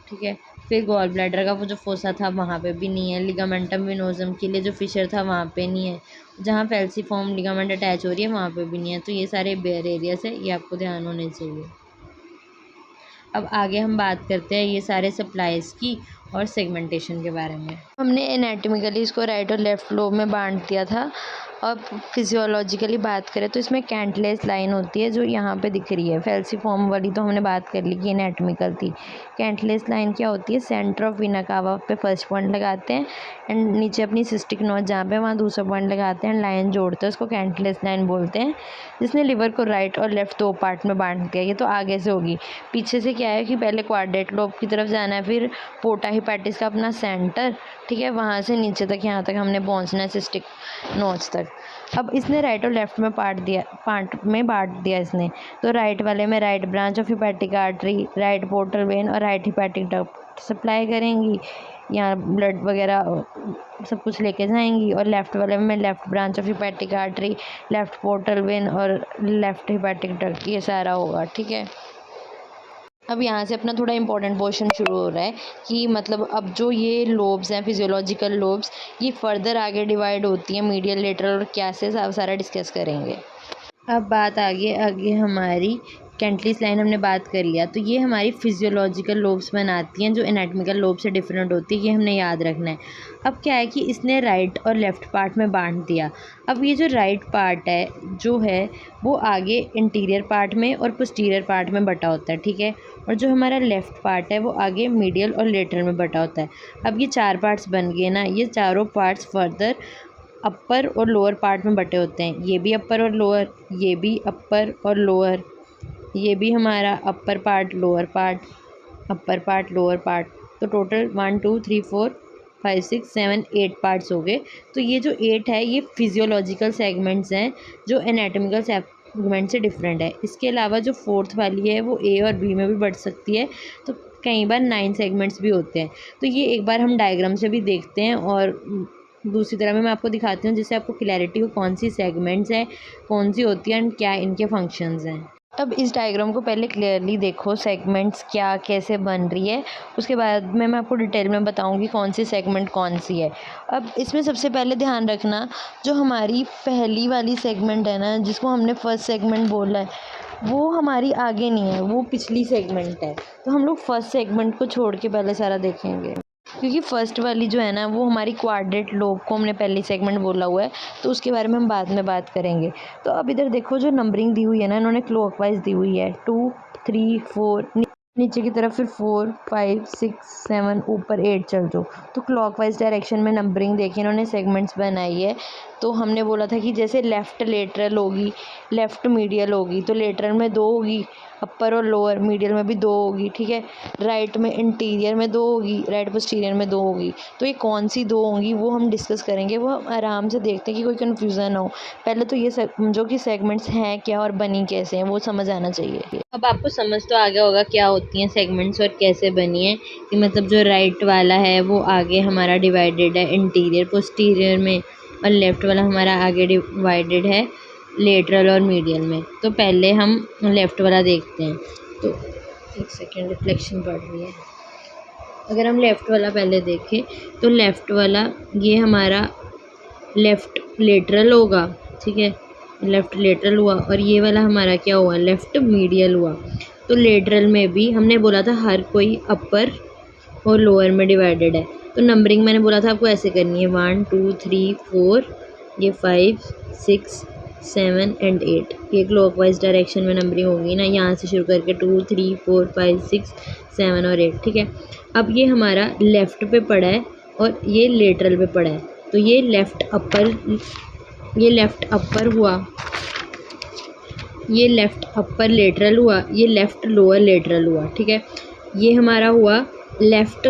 ठीक है। फिर गॉल ब्लैडर का वो जो फोसा था वहाँ पे भी नहीं है। लिगामेंटम विनोसम के लिए जो फिशर था वहाँ पे नहीं है। जहाँ फैल्सीफॉर्म लिगामेंट अटैच हो रही है वहाँ पे भी नहीं है। तो ये सारे बेयर एरियाज है, ये आपको ध्यान होने चाहिए। अब आगे हम बात करते हैं ये सारे सप्लाईज़ की और सेगमेंटेशन के बारे में। हमने एनाटॉमिकली इसको राइट और लेफ़्ट लोब में बांट दिया था। अब फिजियोलॉजिकली बात करें तो इसमें कैंटलेस लाइन होती है जो यहाँ पे दिख रही है। फैल्सीफॉर्म वाली तो हमने बात कर ली कि एनाटॉमिकल थी। कैंटलेस लाइन क्या होती है? सेंटर ऑफ वीना कावा पे फर्स्ट पॉइंट लगाते हैं एंड नीचे अपनी सिस्टिक नोच जहाँ पे वहाँ दूसरा पॉइंट लगाते हैं, लाइन जोड़ते हैं, उसको कैंटलेस लाइन बोलते हैं। जिसने लिवर को राइट और लेफ़्ट 2 पार्ट में बांट दिया। ये तो आगे से होगी, पीछे से क्या है कि पहले क्वाड्रेट लोब की तरफ जाना है, फिर पोर्टा हेपेटिस का अपना सेंटर, ठीक है, वहाँ से नीचे तक यहाँ तक हमने पहुँचना है सिस्टिक नोच तक। अब इसने राइट और लेफ़्ट में पार्ट में बांट दिया इसने। तो राइट वाले में right branch of hepatic artery, right portal vein और राइट हेपेटिक डक्ट सप्लाई करेंगी, यहाँ ब्लड वगैरह सब कुछ लेके जाएंगी। और लेफ़्ट वाले में left branch of hepatic artery, left portal vein और लेफ़्ट हेपेटिक डक्ट, ये सारा होगा, ठीक है। अब यहाँ से अपना थोड़ा इंपॉर्टेंट पोर्शन शुरू हो रहा है कि मतलब अब जो ये लोब्स हैं, फिजियोलॉजिकल लोब्स, ये फर्दर आगे डिवाइड होती हैं मीडियल, लेटरल और क्या से सारा डिस्कस करेंगे। अब बात आगे हमारी कैंटलिस लाइन हमने बात कर लिया, तो ये हमारी फिजियोलॉजिकल लोब्स बनाती हैं जो एनाटॉमिकल लोब से डिफरेंट होती है, ये हमने याद रखना है। अब क्या है कि इसने राइट और लेफ़्ट पार्ट में बांट दिया। अब ये जो राइट पार्ट है जो है वो आगे इंटीरियर पार्ट में और पोस्टीरियर पार्ट में बटा होता है, ठीक है। और जो हमारा लेफ़्ट पार्ट है वो आगे मीडियल और लेटरल में बटा होता है। अब ये 4 पार्ट्स बन गए ना, ये चारों पार्ट्स फर्दर अपर और लोअर पार्ट में बटे होते हैं। ये भी अपर और लोअर, ये भी अपर और लोअर, ये भी हमारा upper part lower part, upper part lower part. तो टोटल 1 2 3 4 5 6 7 8 पार्ट्स हो गए। तो ये जो 8 है ये फिजियोलॉजिकल सेगमेंट्स हैं जो एनाटॉमिकल सेगमेंट से डिफरेंट है। इसके अलावा जो 4th वाली है वो ए और बी में भी बढ़ सकती है, तो कई बार 9 सेगमेंट्स भी होते हैं। तो ये एक बार हम डायग्राम से भी देखते हैं और दूसरी तरह में मैं आपको दिखाती हूँ जिससे आपको क्लैरिटी हो कौन सी सेगमेंट्स हैं, कौन सी होती हैं एंड क्या इनके फंक्शंस हैं। अब इस डायग्राम को पहले क्लियरली देखो, सेगमेंट्स क्या कैसे बन रही है, उसके बाद में मैं आपको डिटेल में बताऊंगी कौन सी सेगमेंट कौन सी है। अब इसमें सबसे पहले ध्यान रखना जो हमारी पहली वाली सेगमेंट है ना, जिसको हमने फर्स्ट सेगमेंट बोला है, वो हमारी आगे नहीं है, वो पिछली सेगमेंट है। तो हम लोग फर्स्ट सेगमेंट को छोड़ के पहले सारा देखेंगे, क्योंकि फर्स्ट वाली जो है ना वो हमारी क्वाड्रेट लोब को हमने पहली सेगमेंट बोला हुआ है, तो उसके बारे में हम बाद में बात करेंगे। तो अब इधर देखो जो नंबरिंग दी हुई है ना, इन्होंने क्लॉकवाइज दी हुई है 2 3 4, नीचे की तरफ फिर 4 5 6 7, ऊपर 8 चल दो। तो क्लॉकवाइज डायरेक्शन में नंबरिंग देखिए इन्होंने सेगमेंट्स बनाई है। तो हमने बोला था कि जैसे लेफ़्ट लेटरल होगी, लेफ़्ट मीडियल होगी, तो लेटरल में 2 होगी, अपर और लोअर, मीडियल में भी 2 होगी, ठीक है। राइट में इंटीरियर में 2 होगी, राइट पोस्टीरियर में 2 होगी। तो ये कौन सी 2 होंगी वो हम डिस्कस करेंगे, वो हम आराम से देखते हैं कि कोई कन्फ्यूज़न ना हो। पहले तो ये समझो कि सेगमेंट्स हैं क्या और बनी कैसे हैं, वो समझ आना चाहिए। अब आपको समझ तो आ गया होगा क्या होती हैं सेगमेंट्स और कैसे बनी है, कि मतलब जो राइट वाला है वो आगे हमारा डिवाइडेड है इंटीरियर पोस्टीरियर में, और लेफ़्ट वाला हमारा आगे डिवाइडेड है लेटरल और मीडियल में। तो पहले हम लेफ़्ट वाला देखते हैं। तो एक सेकेंड, रिफ्लेक्शन पड़ रही है। अगर हम लेफ़्ट वाला पहले देखें तो लेफ़्ट वाला ये हमारा लेफ़्ट लेटरल होगा, ठीक है, लेफ़्ट लेटरल हुआ, और ये वाला हमारा क्या हुआ, लेफ़्ट मीडियल हुआ। तो लेटरल में भी हमने बोला था हर कोई अपर और लोअर में डिवाइडेड है। तो नंबरिंग मैंने बोला था आपको ऐसे करनी है 1 2 3 4, ये 5 6 7 एंड 8, ये क्लॉकवाइज डायरेक्शन में नंबरिंग होगी ना, यहाँ से शुरू करके 2 3 4 5 6 7 और 8, ठीक है। अब ये हमारा लेफ़्ट पे पड़ा है और ये लेटरल पे पड़ा है, तो ये लेफ़्ट अपर हुआ, ये लेफ़्ट अपर लेटरल हुआ, ये लेफ़्ट लोअर लेटरल हुआ, ठीक है। ये हमारा हुआ लेफ़्ट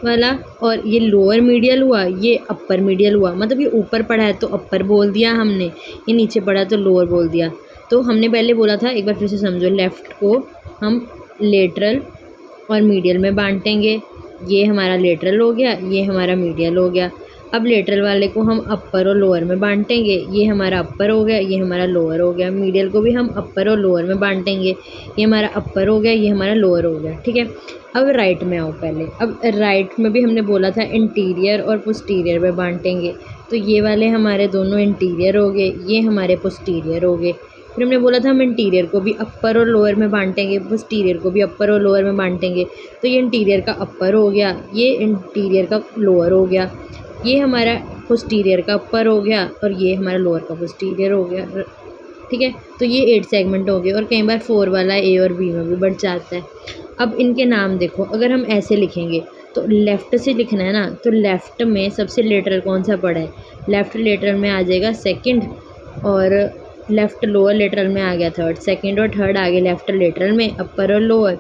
वाला, और ये लोअर मीडियल हुआ, ये अपर मीडियल हुआ। मतलब ये ऊपर पड़ा है तो अपर बोल दिया हमने, ये नीचे पड़ा तो लोअर बोल दिया। तो हमने पहले बोला था, एक बार फिर से समझो, लेफ़्ट को हम लेटरल और मीडियल में बांटेंगे। ये हमारा लेटरल हो गया, ये हमारा मीडियल हो गया। अब लेटरल वाले को हम अपर और लोअर में बांटेंगे। ये हमारा अपर हो गया, ये हमारा लोअर हो गया। मीडियल को भी हम अपर और लोअर में बांटेंगे। ये हमारा अपर हो गया, ये हमारा लोअर हो गया, ठीक है। अब राइट में आओ पहले। अब राइट में भी हमने बोला था इंटीरियर और पोस्टीरियर में बांटेंगे। तो ये वाले हमारे दोनों इंटीरियर हो गए, ये हमारे पोस्टीरियर हो गए। फिर हमने बोला था हम इंटीरियर को भी अपर और लोअर में बांटेंगे, पोस्टीरियर को भी अपर और लोअर में बांटेंगे। तो ये इंटीरियर का अपर हो गया, ये इंटीरियर का लोअर हो गया, ये हमारा पोस्टीरियर का अपर हो गया, और ये हमारा लोअर का पोस्टीरियर हो गया, ठीक है। तो ये 8 सेगमेंट हो गए, और कई बार 4 वाला ए और बी में भी बढ़ जाता है। अब इनके नाम देखो, अगर हम ऐसे लिखेंगे तो लेफ़्ट से लिखना है ना, तो लेफ़्ट में सबसे लेटरल कौन सा पड़ा है, लेफ़्ट लेटरल में आ जाएगा सेकंड, और लेफ़्ट लोअर लेटरल में आ गया थर्ड। सेकंड और थर्ड आगे लेफ़्ट लेटरल में, अपर और लोअर।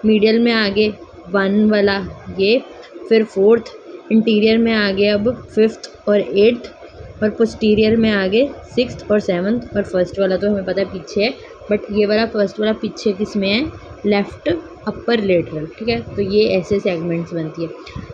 मीडियल में आगे 1 वाला ये, फिर फोर्थ। इंटीरियर में आगे अब 5th और 8th, और पोस्टीरियर में आगे 6th और 7th। और फर्स्ट वाला तो हमें पता है पीछे है, बट ये वाला फर्स्ट वाला पीछे किस में है, लेफ़्ट अपर लेटरल, ठीक है। तो ये ऐसे सेगमेंट्स बनती है।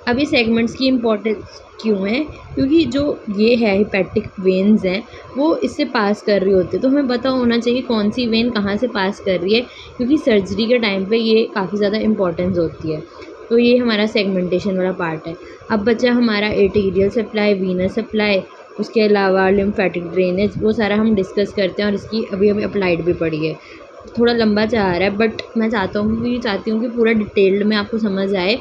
अब ये सेगमेंट्स की इम्पोर्टेंस क्यों है, क्योंकि जो ये है हिपैटिक वेन्स हैं वो इससे पास कर रही होती है। तो हमें पता होना चाहिए कौन सी वेन कहाँ से पास कर रही है, क्योंकि सर्जरी के टाइम पे ये काफ़ी ज़्यादा इंपॉर्टेंस होती है। तो ये हमारा सेगमेंटेशन वाला पार्ट है। अब बचा हमारा एर्टीरियल सप्लाई, वीनस सप्लाई, उसके अलावा लिम्फेटिक ड्रेनेज, वो सारा हम डिस्कस करते हैं, और इसकी अभी हमें अप्लाइड भी पड़ी है। थोड़ा लंबा जा रहा है, बट मैं चाहती हूँ कि पूरा डिटेल्ड में आपको समझ आए,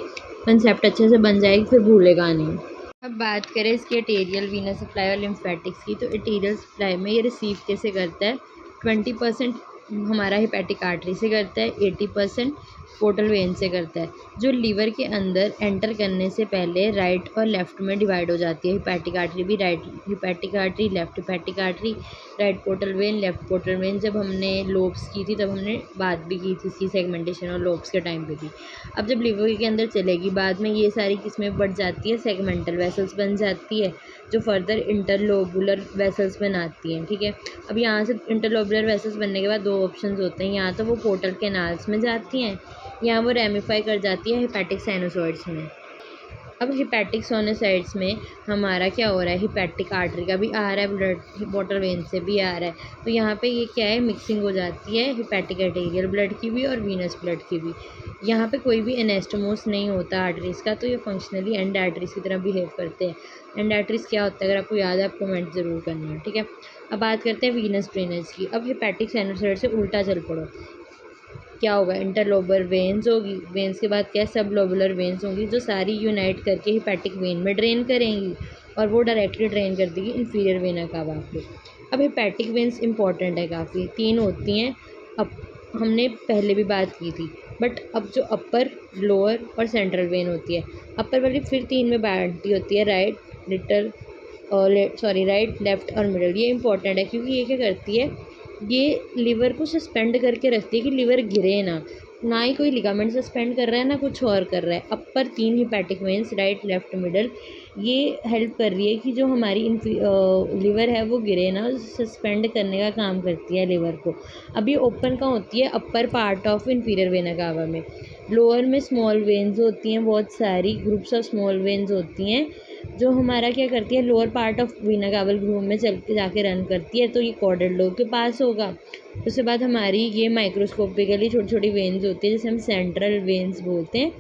कंसेप्ट अच्छे से बन जाए, फिर भूलेगा नहीं। अब बात करें इसकी एर्टीरियल वीनस सप्लाई और लिम्फेटिक्स की, तो एर्टीरियल सप्लाई में ये रिसीव कैसे करता है, 20% हमारा हिपैटिक आर्टरी से करता है, 80% पोर्टल वेन से करता है, जो लीवर के अंदर एंटर करने से पहले राइट और लेफ़्ट में डिवाइड हो जाती है। हिपैटिक आर्टरी भी, right hepatic artery, left hepatic artery, right portal vein, left portal vein. जब हमने लोब्स की थी तब हमने बात भी की थी इसकी सेगमेंटेशन और लोब्स के टाइम पे भी। अब जब लिवर के अंदर चलेगी बाद में ये सारी किस्में बढ़ जाती है, सेगमेंटल वेसल्स बन जाती है, जो फर्दर इंटरलोबुलर वेसल्स बनाती हैं, ठीक है। अब यहाँ से इंटरलोबुलर वेसल्स बनने के बाद 2 ऑप्शंस होते हैं, या तो वो पोर्टल कैनाल्स में जाती हैं, या वो रेमिफाई कर जाती है हिपैटिक साइनोसॉइड्स में। अब हिपैटिक साइनोसॉइड्स में हमारा क्या हो रहा है, हिपैटिक आर्टरी का भी आ रहा है ब्लड, पोर्टल वेन से भी आ रहा है। तो यहाँ पे ये क्या है, मिक्सिंग हो जाती है हिपैटिक आर्टेरियल ब्लड की भी और वीनस ब्लड की भी। यहाँ पे कोई भी एनास्टोमोस नहीं होता आर्टरीज़ का, तो ये फंक्शनली एंड आर्टरीज़ की तरह बिहेव करते हैं। एंड आर्टरीज़ क्या होता है, अगर आपको याद है आप कमेंट ज़रूर करना, ठीक है। अब बात करते हैं वीनस ड्रेनेज की। अब हेपेटिक साइनोसाइड से उल्टा चल पड़ो, क्या होगा, इंटरलोबर वेन्स होगी, वेन्स के बाद क्या है, सब लोबुलर वेन्स होंगी, जो सारी यूनाइट करके हेपेटिक वेन में ड्रेन करेंगी और वो डायरेक्टली ड्रेन कर देगी इन्फीरियर वेना कावा को। अब हेपेटिक वेन्स इंपॉर्टेंट है काफ़ी, 3 होती हैं। अब हमने पहले भी बात की थी, बट अब जो अपर, लोअर और सेंट्रल वेन होती है, अपर वाली फिर 3 में बांटी होती है, राइट, लिटल राइट, लेफ्ट और मिडल। ये इंपॉर्टेंट है क्योंकि ये क्या करती है, ये लीवर को सस्पेंड करके रखती है कि लीवर गिरे ना ही कोई लिगामेंट सस्पेंड कर रहा है ना कुछ और कर रहा है। अपर 3 hepatic veins, right, left, middle, ये हेल्प कर रही है कि जो हमारी लीवर है वो गिरे ना, सस्पेंड करने का काम करती है लीवर को। अब ये ओपन कहाँ होती है, upper part of inferior vena कावा में। लोअर में स्मॉल वेन्स होती हैं, बहुत सारी ग्रुप्स ऑफ स्मॉल वेन्स होती हैं, जो हमारा क्या करती है, lower part of vena caval groove में चल के जाके रन करती है, तो ये कॉर्डेड लोब के पास होगा। उसके बाद हमारी ये माइक्रोस्कोपिकली छोटी छोटी वेन्स होती है, जिसे हम सेंट्रल वेन्स बोलते हैं,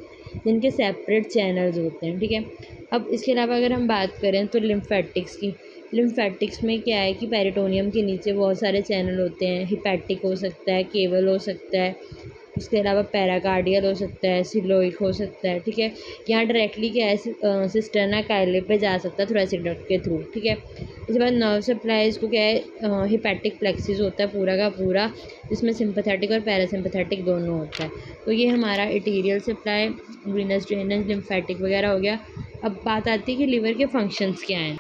जिनके सेपरेट चैनल्स होते हैं, ठीक है। अब इसके अलावा अगर हम बात करें तो लिम्फेटिक्स की, लिम्फेटिक्स में क्या है कि पेरिटोनियम के नीचे बहुत सारे चैनल होते हैं, हिपैटिक हो सकता है, केवल हो सकता है, उसके अलावा पैराकार्डियल हो सकता है, सिलोइक हो सकता है, ठीक है। यहाँ डायरेक्टली क्या है, सिस्टर्ना काइले पे जा सकता है थोरेसिक डक्ट के थ्रू, ठीक है। इसके बाद नर्व सप्लाई, इसको क्या है, हिपैटिक प्लेक्सिस होता है पूरा का पूरा, जिसमें सिंपैथेटिक और पैरासिम्पैथेटिक दोनों होता है। तो ये हमारा एटीरियल सप्लाई, वीनस ड्रेनेज, लिम्फेटिक वगैरह हो गया। अब बात आती है कि लीवर के फंक्शंस क्या हैं।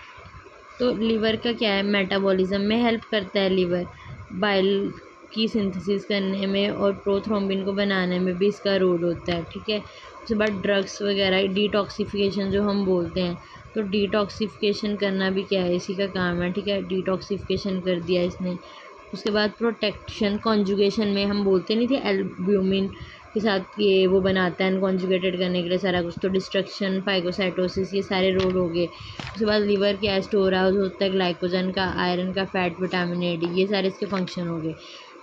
तो लीवर का क्या है, मेटाबॉलिज्म में हेल्प करता है लीवर, बाइल की सिंथेसिस करने में और प्रोथ्रोम्बिन को बनाने में भी इसका रोल होता है, ठीक है। उसके बाद ड्रग्स वगैरह, डिटॉक्सिफिकेशन जो हम बोलते हैं, तो डिटॉक्सिफिकेशन करना भी क्या है, इसी का काम है, ठीक है। डिटॉक्सिफिकेशन कर दिया इसने। उसके बाद प्रोटेक्शन, कॉन्जुगेशन में हम बोलते नहीं थे, एल्ब्यूमिन के साथ ये वो बनाता है अनकॉन्जुगेटेड करने के लिए सारा कुछ, तो डिस्ट्रक्शन, फाइगोसाइटोसिस, ये सारे रोल हो गए। उसके बाद लीवर क्या, स्टोर हाउस होता है ग्लाइकोजन का, आयरन का, फैट, विटामिन ए डी, ये सारे इसके फंक्शन हो गए।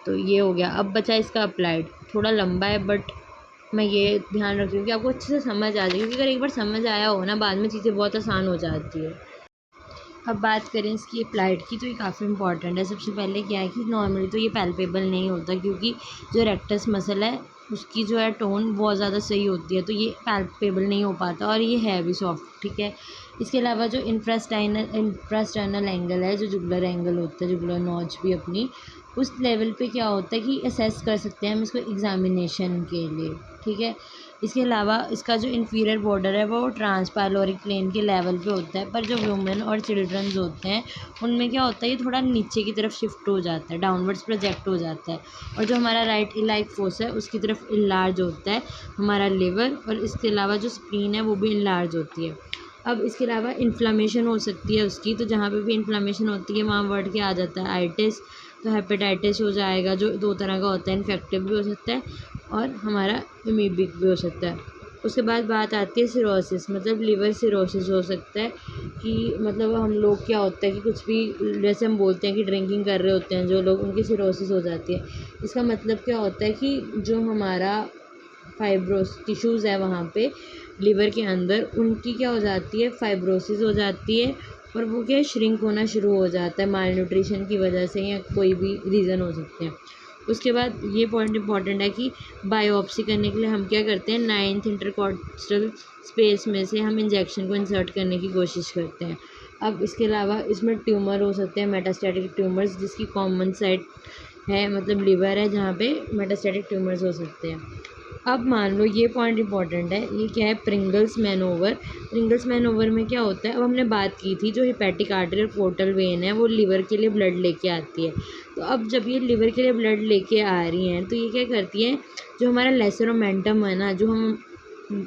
तो ये हो गया। अब बचा इसका अप्लाइड, थोड़ा लंबा है बट मैं ये ध्यान रखती हूँ कि आपको अच्छे से समझ आ जाए, क्योंकि अगर एक बार समझ आया हो ना, बाद में चीज़ें बहुत आसान हो जाती है। अब बात करें इसकी अप्लाइड की, तो ये काफ़ी इंपॉर्टेंट है। सबसे पहले क्या है कि नॉर्मली तो ये पैल्पेबल नहीं होता, क्योंकि जो रेक्टस मसल है उसकी जो है टोन बहुत ज़्यादा सही होती है, तो ये पैल्पेबल नहीं हो पाता और ये है भी सॉफ्ट, ठीक है। इसके अलावा जो इंफ्रास्टाइनल एंगल है, जो जुगुलर एंगल होता है, जुगुलर नॉच भी अपनी, उस लेवल पे क्या होता है कि असेस कर सकते हैं हम इसको एग्जामिनेशन के लिए, ठीक है। इसके अलावा इसका जो इन्फीरियर बॉर्डर है वो ट्रांसपाइलोरिक प्लेन के लेवल पे होता है, पर जो वुमेन और चिल्ड्रंस होते हैं उनमें क्या होता है, ये थोड़ा नीचे की तरफ शिफ्ट हो जाता है, डाउनवर्ड्स प्रोजेक्ट हो जाता है। और जो हमारा राइट इलाइक फोर्स है उसकी तरफ इनलार्ज होता है हमारा लिवर, और इसके अलावा जो स्प्लीन है वो भी इनलार्ज होती है। अब इसके अलावा इन्फ्लामेशन हो सकती है उसकी, तो जहाँ पे भी इन्फ्लामेशन होती है वहाँ वर्ड क्या आ जाता है, आइटिस। तो हेपेटाइटिस हो जाएगा, जो 2 तरह का होता है, इन्फेक्टिव भी हो सकता है और हमारा एमीबिक भी हो सकता है। उसके बाद बात आती है सिरोसिस, मतलब लिवर सिरोसिस हो सकता है कि मतलब हम लोग क्या होता है कि कुछ भी, जैसे हम बोलते हैं कि ड्रिंकिंग कर रहे होते हैं जो लोग, उनकी सिरोसिस हो जाती है। इसका मतलब क्या होता है कि जो हमारा फाइब्रोस टिश्यूज़ है वहाँ पे लिवर के अंदर, उनकी क्या हो जाती है, फाइब्रोसिस हो जाती है, और वो क्या श्रिंक होना शुरू हो जाता है माल न्यूट्रिशन की वजह से, या कोई भी रीज़न हो सकते हैं। उसके बाद ये पॉइंट इंपॉर्टेंट है कि बायोप्सी करने के लिए हम क्या करते हैं, 9th इंटरकॉस्टल स्पेस में से हम इंजेक्शन को इंसर्ट करने की कोशिश करते हैं। अब इसके अलावा इसमें ट्यूमर हो सकते हैं, मेटास्टैटिक ट्यूमर्स, जिसकी कॉमन साइट है मतलब लिवर है, जहाँ पे मेटास्टैटिक ट्यूमर्स हो सकते हैं। अब मान लो ये पॉइंट इंपॉर्टेंट है, ये क्या है, प्रिंगल्स मैनोवर। प्रिंगल्स मैनोवर में क्या होता है, अब हमने बात की थी जो हेपेटिक आर्टरी और पोर्टल वेन है वो लिवर के लिए ब्लड लेके आती है। तो अब जब ये लिवर के लिए ब्लड लेके आ रही हैं तो ये क्या करती हैं, जो हमारा लेसर मोमेंटम है ना, जो हम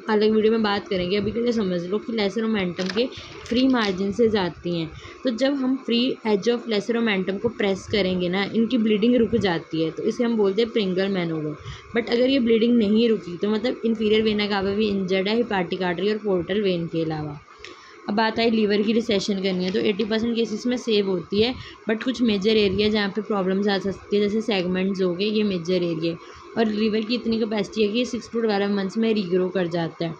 अलग वीडियो में बात करेंगे, अभी के लिए समझ लो कि लेसर मोमेंटम के फ्री मार्जिन से जाती हैं। तो जब हम free edge of lesser omentum को प्रेस करेंगे ना, इनकी ब्लीडिंग रुक जाती है, तो इसे हम बोलते हैं प्रिंगल मैनोवर। बट अगर ये ब्लीडिंग नहीं रुकी तो मतलब इन्फीरियर वेना कावा भी इंजर्ड है, हेपेटिक आर्टरी और पोर्टल वेन के अलावा। अब बात आई लीवर की रिसेशन करनी है, तो 80% केसेस में सेव होती है, बट कुछ मेजर एरिया जहाँ पे प्रॉब्लम्स आ सकती है, जैसे सेगमेंट्स हो गए, ये मेजर एरिया। और लीवर की इतनी कैपेसिटी है कि 6 to 12 मंथ्स में रीग्रो कर जाता है।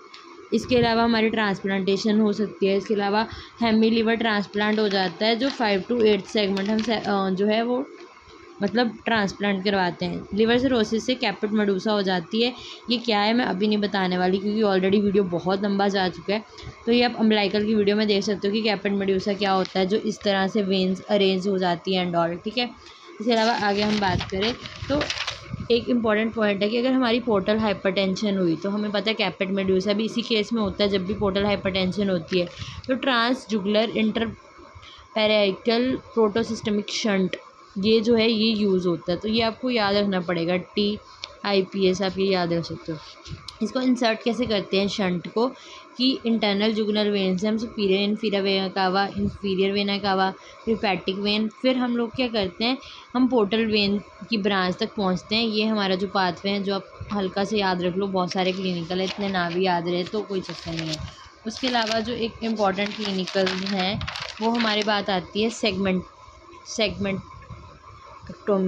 इसके अलावा हमारी ट्रांसप्लांटेशन हो सकती है। इसके अलावा हेमी लीवर ट्रांसप्लांट हो जाता है, जो 5 to 8 सेगमेंट हम जो है वो मतलब ट्रांसप्लांट करवाते हैं। लिवर सिरोसिस से कैपेट मेडूसा हो जाती है। ये क्या है मैं अभी नहीं बताने वाली, क्योंकि ऑलरेडी वीडियो बहुत लंबा जा चुका है। तो ये आप अम्बिलिकल की वीडियो में देख सकते हो कि कैपेट मेडूसा क्या होता है, जो इस तरह से वेन्स अरेंज हो जाती है एंड ऑल, ठीक है। इसके अलावा आगे हम बात करें तो एक इम्पॉर्टेंट पॉइंट है कि अगर हमारी पोर्टल हाइपरटेंशन हुई तो हमें पता है कैपेट मेडूसा भी इसी केस में होता है जब भी पोर्टल हाइपरटेंशन होती है। तो transjugular intrahepatic portosystemic shunt ये जो है ये यूज़ होता है। तो ये आपको याद रखना पड़ेगा, TIPS आप ये याद रख सकते हो। इसको इंसर्ट कैसे करते हैं शंट को, कि इंटरनल जुगुलर वेन से हम सुपीरियर इन्फीरियर वेना कावा, इन्फीरियर वेना कावा, फिर हेपेटिक वेन, फिर हम लोग क्या करते हैं, हम पोर्टल वेन की ब्रांच तक पहुंचते हैं। ये हमारा जो पाथवे है जो आप हल्का से याद रख लो, बहुत सारे क्लिनिकल है, इतने ना भी याद रहे तो कोई चक्कर नहीं है। उसके अलावा जो एक इम्पॉर्टेंट क्लिनिकल हैं वो हमारी बात आती है सेगमेंटेक्टोमी,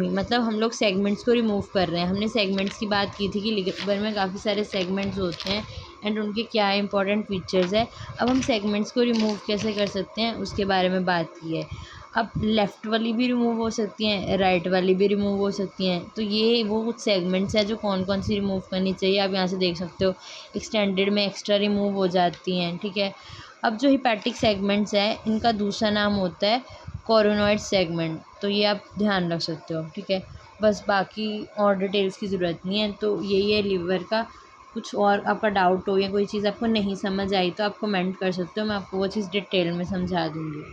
मतलब हम लोग सेगमेंट्स को रिमूव कर रहे हैं। हमने सेगमेंट्स की बात की थी कि लिवर में काफ़ी सारे सेगमेंट्स होते हैं एंड उनके क्या इंपॉर्टेंट फीचर्स है। अब हम सेगमेंट्स को रिमूव कैसे कर सकते हैं उसके बारे में बात की है। अब लेफ़्ट वाली भी रिमूव हो सकती हैं, राइट वाली भी रिमूव हो सकती हैं। तो ये वो कुछ सेगमेंट्स हैं जो कौन कौन सी रिमूव करनी चाहिए, आप यहाँ से देख सकते हो। एक्सटेंडेड में एक्स्ट्रा रिमूव हो जाती हैं, ठीक है। अब जो हिपैटिक सेगमेंट्स हैं इनका दूसरा नाम होता है कोरोनॉइड सेगमेंट, तो ये आप ध्यान रख सकते हो, ठीक है। बस बाकी और डिटेल्स की ज़रूरत नहीं है। तो यही है लीवर का। कुछ और आपका डाउट हो या कोई चीज़ आपको नहीं समझ आई तो आप कमेंट कर सकते हो, मैं आपको वो चीज़ डिटेल में समझा दूँगी।